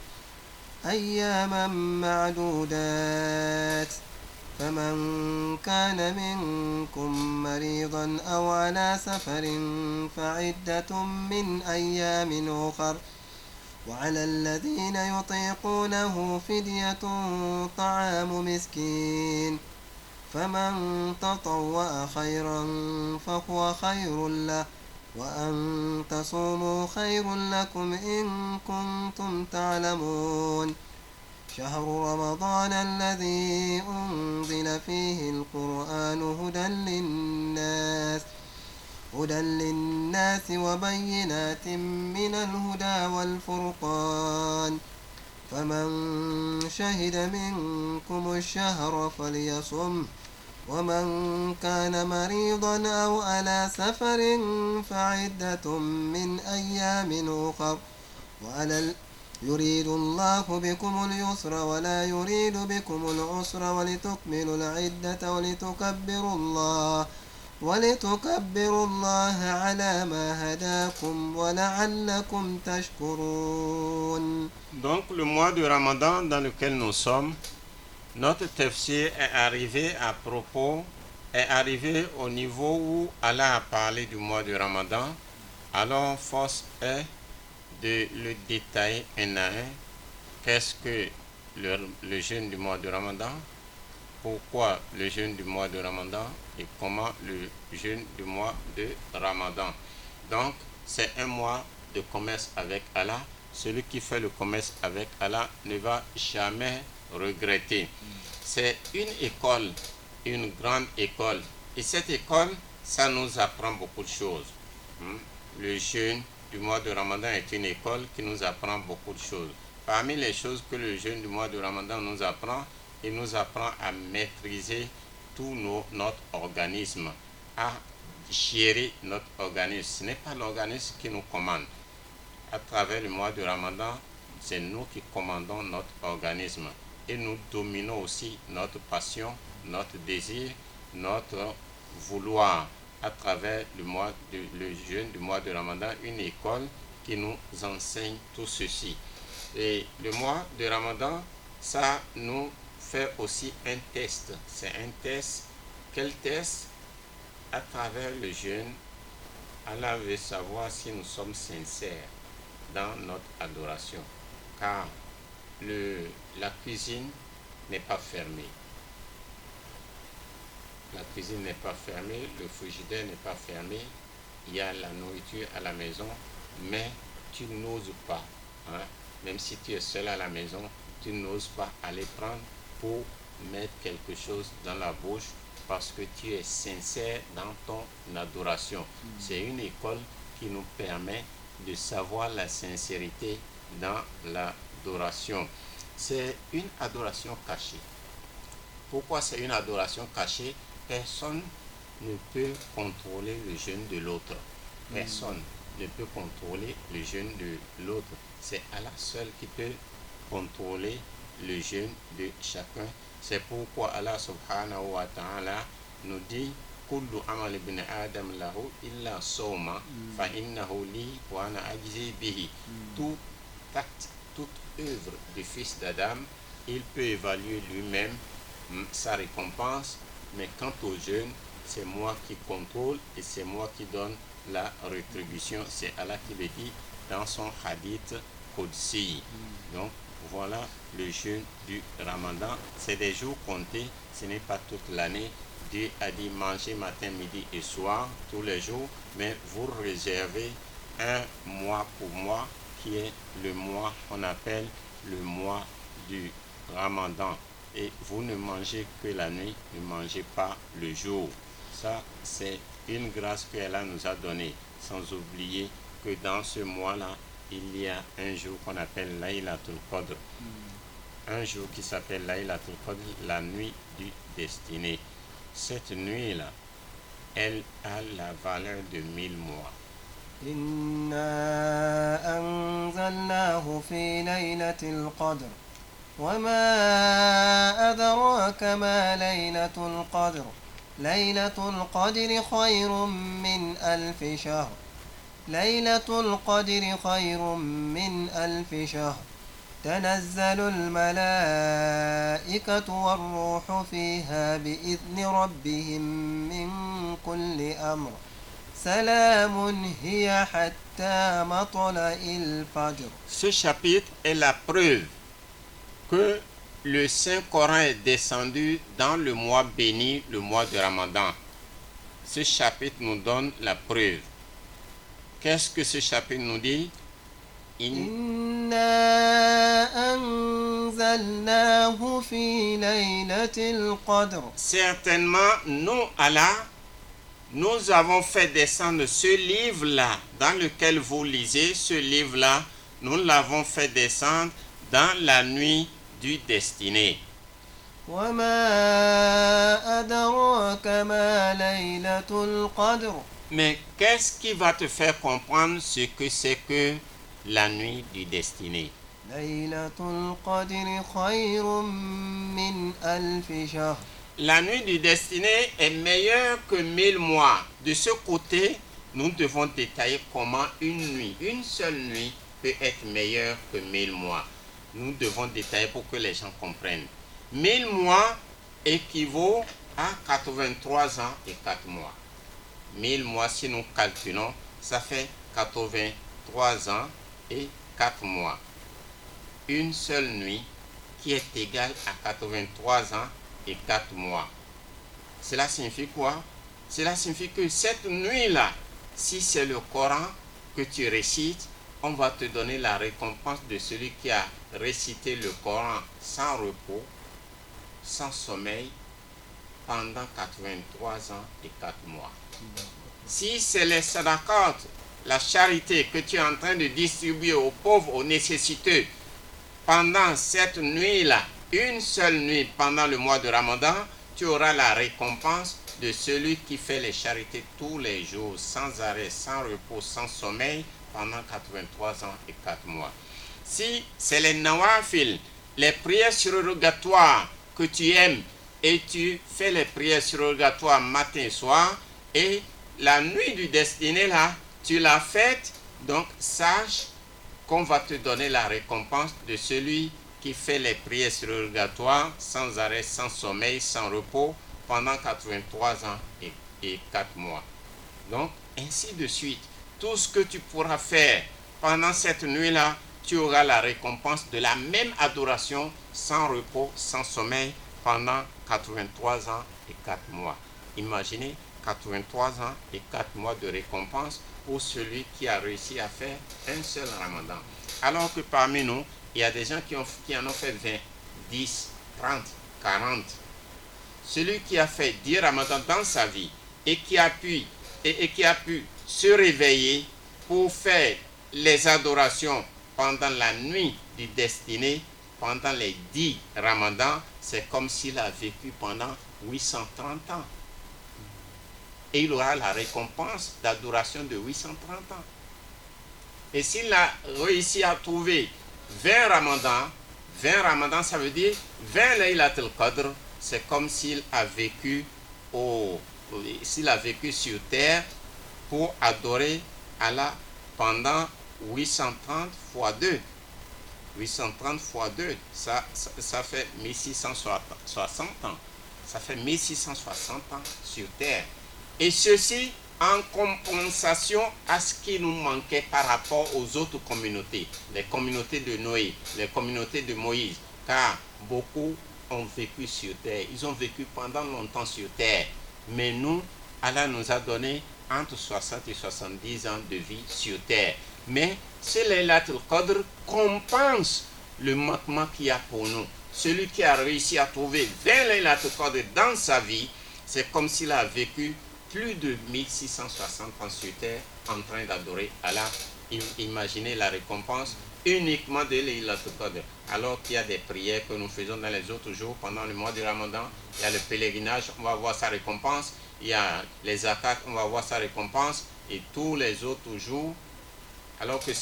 أياما معدودات فمن كان منكم مريضا أو على سفر فعدة من أيام أخر وعلى الذين يطيقونه فدية طعام مسكين فمن تطوع خيرا فهو خير له وأن تصوموا خير لكم إن كنتم تعلمون شهر رمضان الذي أنزل فيه القرآن هدى للناس هدى للناس وبينات من الهدى والفرقان فمن شهد منكم الشهر فليصم ومن كان مريضا أو على سفر فعدة من أيام أخر يريد الله بكم اليسر ولا يريد بكم العسر ولتكملوا العدة ولتكبروا الله على ما هداكم ولعلكم تشكرون. Donc le mois du Ramadan dans lequel nous sommes, notre tafsir est arrivé au niveau où Allah a parlé du mois du Ramadan. Alors force est de le détailler un à un. Qu'est-ce que le jeûne du mois de Ramadan? Pourquoi le jeûne du mois de Ramadan? Et comment le jeûne du mois de Ramadan? Donc, c'est un mois de commerce avec Allah. Celui qui fait le commerce avec Allah ne va jamais regretter. C'est une école, une grande école. Et cette école, ça nous apprend beaucoup de choses. Le jeûne du mois de Ramadan est une école qui nous apprend beaucoup de choses. Parmi les choses que le jeûne du mois de Ramadan nous apprend, il nous apprend à maîtriser tout notre organisme, à gérer notre organisme. Ce n'est pas l'organisme qui nous commande. À travers le mois de Ramadan, c'est nous qui commandons notre organisme. Et nous dominons aussi notre passion, notre désir, notre vouloir. À travers le jeûne du mois de Ramadan, une école qui nous enseigne tout ceci. Et le mois de Ramadan, ça nous fait aussi un test. C'est un test. Quel test? À travers le jeûne, Allah veut savoir si nous sommes sincères dans notre adoration. Car la cuisine n'est pas fermée. La cuisine n'est pas fermée, le frigidaire n'est pas fermé, il y a la nourriture à la maison, mais tu n'oses pas, même si tu es seul à la maison, tu n'oses pas aller prendre pour mettre quelque chose dans la bouche parce que tu es sincère dans ton adoration. C'est une école qui nous permet de savoir la sincérité dans l'adoration. C'est une adoration cachée. Pourquoi c'est une adoration cachée? Personne ne peut contrôler le jeûne de l'autre. Personne ne peut contrôler le jeûne de l'autre. C'est Allah seul qui peut contrôler le jeûne de chacun. C'est pourquoi Allah subhanahu wa ta'ala nous dit Kullu amal ibn Adam lahu illa sawma fa innahu li wa ana ajzi bihi. Tout acte, toute œuvre du fils d'Adam, il peut évaluer lui-même sa récompense, mais quant au jeûne, c'est moi qui contrôle et c'est moi qui donne la rétribution. C'est Allah qui le dit dans son hadith Qudsi. Donc voilà le jeûne du Ramadan. C'est des jours comptés, ce n'est pas toute l'année. Dieu a dit manger matin, midi et soir, tous les jours, mais vous réservez un mois pour moi qui est le mois qu'on appelle le mois du Ramadan. Et vous ne mangez que la nuit, ne mangez pas le jour. Ça, c'est une grâce qu'Allah nous a donnée. Sans oublier que dans ce mois-là, il y a un jour qu'on appelle Laylatul Qadr. Un jour qui s'appelle Laylatul Qadr, la nuit du destiné. Cette nuit-là, elle a la valeur de 1000 mois. إنا أنزلناه في ليلة القدر وما أدراك ما ليلة القدر ليلة القدر خير من ألف شهر ليلة القدر خير من ألف شهر تنزل الملائكة والروح فيها بإذن ربهم من كل أمر سلام هي حتى مطلع الفجر. Ce chapitre est la preuve que le Saint-Coran est descendu dans le mois béni, le mois de Ramadan. Ce chapitre nous donne la preuve. Qu'est-ce que ce chapitre nous dit? إنا أنزلناه في ليلة القدر. Certainement, nous, Allah, nous avons fait descendre ce livre-là, dans lequel vous lisez, ce livre-là, nous l'avons fait descendre dans la nuit du destiné. وما أدراك ما ليلة القدر Mais qu'est-ce qui va te faire comprendre ce que c'est que la nuit du destiné? ليلة القدر خير من ألف شهر. La nuit du destiné est meilleure que 1000 mois. De ce côté, nous devons détailler comment une seule nuit peut être meilleure que 1000 mois. Nous devons détailler pour que les gens comprennent. 1000 mois équivaut à 83 ans et 4 mois. 1000 mois, si nous calculons, ça fait 83 ans et 4 mois. Une seule nuit qui est égale à 83 ans et 4 mois. Cela signifie quoi? Cela signifie que cette nuit-là, si c'est le Coran que tu récites, on va te donner la récompense de celui qui a récité le Coran sans repos, sans sommeil, pendant 83 ans et 4 mois. Si c'est les sadaqat, la charité que tu es en train de distribuer aux pauvres, aux nécessiteux, pendant cette nuit-là, une seule nuit pendant le mois de Ramadan, tu auras la récompense de celui qui fait les charités tous les jours, sans arrêt, sans repos, sans sommeil, pendant 83 ans et 4 mois. Si c'est les nawafil, les prières surrogatoires que tu aimes, et tu fais les prières surrogatoires matin et soir, et la nuit du destiné là, tu l'as faite, donc sache qu'on va te donner la récompense de celui qui fait les prières surrogatoires sans arrêt, sans sommeil, sans repos, pendant 83 ans et 4 mois. Donc, ainsi de suite. Tout ce que tu pourras faire pendant cette nuit-là, tu auras la récompense de la même adoration, sans repos, sans sommeil, pendant 83 ans et 4 mois. Imaginez 83 ans et 4 mois de récompense pour celui qui a réussi à faire un seul ramadan. Alors que parmi nous, il y a des gens qui en ont fait 20, 10, 30, 40. Celui qui a fait 10 ramadans dans sa vie et qui a pu se réveiller pour faire les adorations pendant la nuit du destiné, pendant les 10 ramadans, c'est comme s'il a vécu pendant 830 ans. Et il aura la récompense d'adoration de 830 ans. Et s'il a réussi à trouver 20 ramadans, ça veut dire 20 Laylatul Qadr, c'est comme s'il a vécu sur terre pour adorer Allah pendant 830 fois 2. 830 fois 2, ça fait 1660 ans. Ça fait 1660 ans sur terre. Et ceci en compensation à ce qui nous manquait par rapport aux autres communautés. Les communautés de Noé, les communautés de Moïse. Car beaucoup ont vécu sur terre. Ils ont vécu pendant longtemps sur terre. Mais nous, Allah nous a donné entre 60 et 70 ans de vie sur terre. Mais ce Laylatul Qadr compense le manquement qu'il y a pour nous. Celui qui a réussi à trouver 20 Laylatul Qadr dans sa vie, c'est comme s'il a vécu plus de 1660 ans sur terre en train d'adorer Allah. Imaginez la récompense uniquement de Laylatul Qadr. Alors qu'il y a des prières que nous faisons dans les autres jours pendant le mois du Ramadan, il y a le pèlerinage, on va voir sa récompense, il y a les zakats, on va voir sa récompense, et tous les autres jours, alors que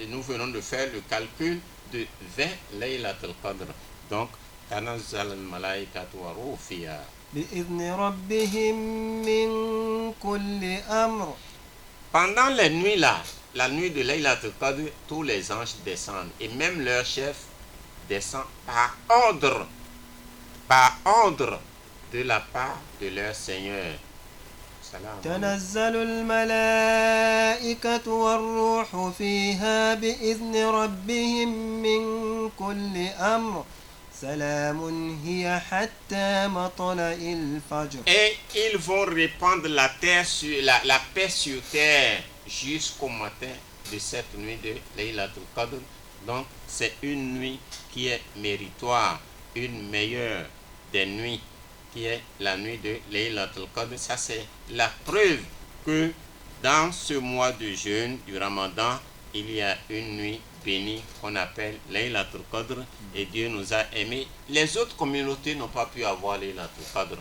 nous venons de faire le calcul de 20 Laylatul Qadr. Donc, tanazzal al-malaikatu wa ruh fiha بإذن ربهم من كل أمر. Pendant les nuits là, la nuit de Laylatul Qadr, tous les anges descendent et même leur chef descend par ordre de la part de leur Seigneur. Salam. تنزل الملائكة والروح فيها بإذن ربهم من كل أمر سلام هي حتى مطلع الفجر. Et ils vont répandre la paix sur terre jusqu'au matin de cette nuit de Laylatul Qadr. Donc c'est une nuit qui est méritoire, une meilleure des nuits qui est la nuit de Laylatul Qadr. Ça, c'est la preuve que dans ce mois de jeûne du Ramadan, il y a une nuit bénie qu'on appelle Laylatul Qadr et Dieu nous a aimés. Les autres communautés n'ont pas pu avoir Laylatul Qadr.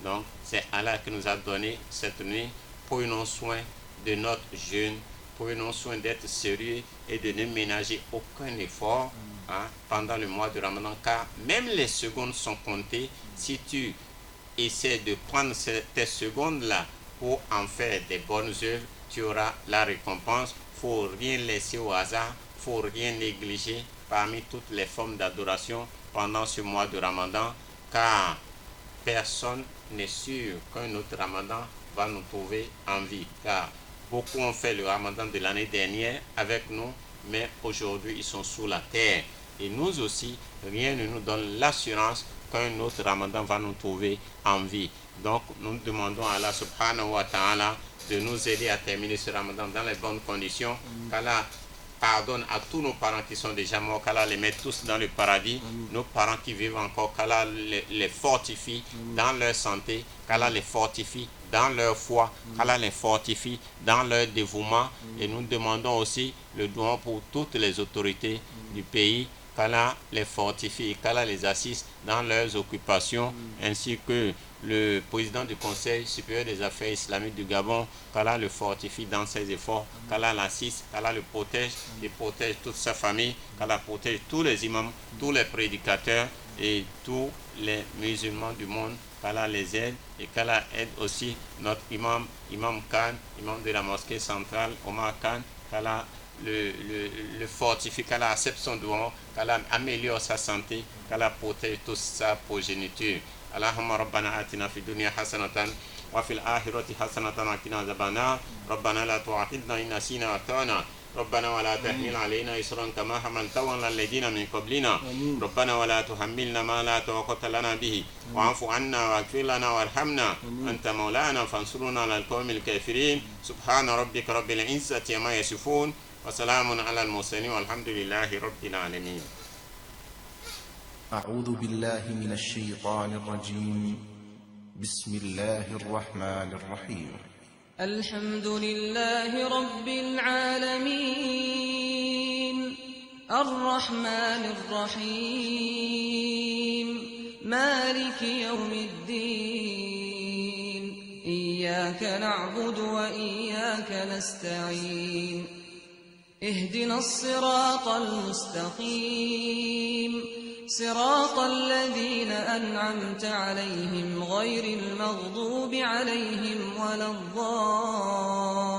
Donc, c'est Allah qui nous a donné cette nuit. Prenons soin de notre jeûne, prenons soin d'être sérieux et de ne ménager aucun effort pendant le mois de Ramadan, car même les secondes sont comptées. Si tu essaies de prendre tes secondes-là pour en faire des bonnes œuvres, tu auras la récompense. Il ne faut rien laisser au hasard, il ne faut rien négliger parmi toutes les formes d'adoration pendant ce mois de Ramadan, car personne n'est sûr qu'un autre Ramadan va nous trouver en vie, car beaucoup ont fait le Ramadan de l'année dernière avec nous, mais aujourd'hui ils sont sous la terre. Et nous aussi, rien ne nous donne l'assurance qu'un autre Ramadan va nous trouver en vie. Donc nous demandons à Allah subhanahu wa ta'ala de nous aider à terminer ce Ramadan dans les bonnes conditions, qu'Allah pardonne à tous nos parents qui sont déjà morts, qu'Allah les mette tous dans le paradis. Nos parents qui vivent encore, qu'Allah les fortifie dans leur santé, qu'Allah les fortifie dans leur foi, qu'Allah les fortifie dans leur dévouement. Et nous demandons aussi le don pour toutes les autorités du pays, qu'Allah les fortifie et qu'Allah les assiste dans leurs occupations, ainsi que le président du Conseil supérieur des affaires islamiques du Gabon, qu'Allah le fortifie dans ses efforts, qu'Allah l'assiste, qu'Allah le protège et protège toute sa famille, qu'Allah protège tous les imams, tous les prédicateurs et tous les musulmans du monde, qu'Allah les aide et qu'Allah aide aussi notre imam Khan, imam de la mosquée centrale, Omar Khan, qu'Allah le fortifie, qu'Allah accepte son don, qu'Allah améliore sa santé, qu'Allah protège toute sa progéniture. Allahumma rabbana atina fi dunya hasanatan wa fil akhirati hasanatan wa qina adhaban nar. Rabbana la tu'akhidna in nasina wa akhtana. ربنا ولا تحمل علينا إصرا كما حملته على الذين من قبلنا ربنا ولا تحملنا ما لا طاقة لنا به واعف عنا واغفر لنا وارحمنا أنت مولانا فانصرنا على القوم الكافرين سبحان ربك رب العزة عما يصفون وسلام على المرسلين والحمد لله رب العالمين. أعوذ بالله من الشيطان الرجيم بسم الله الرحمن الرحيم الحمد لله رب العالمين الرحمن الرحيم مالك يوم الدين إياك نعبد وإياك نستعين اهدنا الصراط المستقيم صراط الذين أنعمت عليهم غير المغضوب عليهم ولا الضالين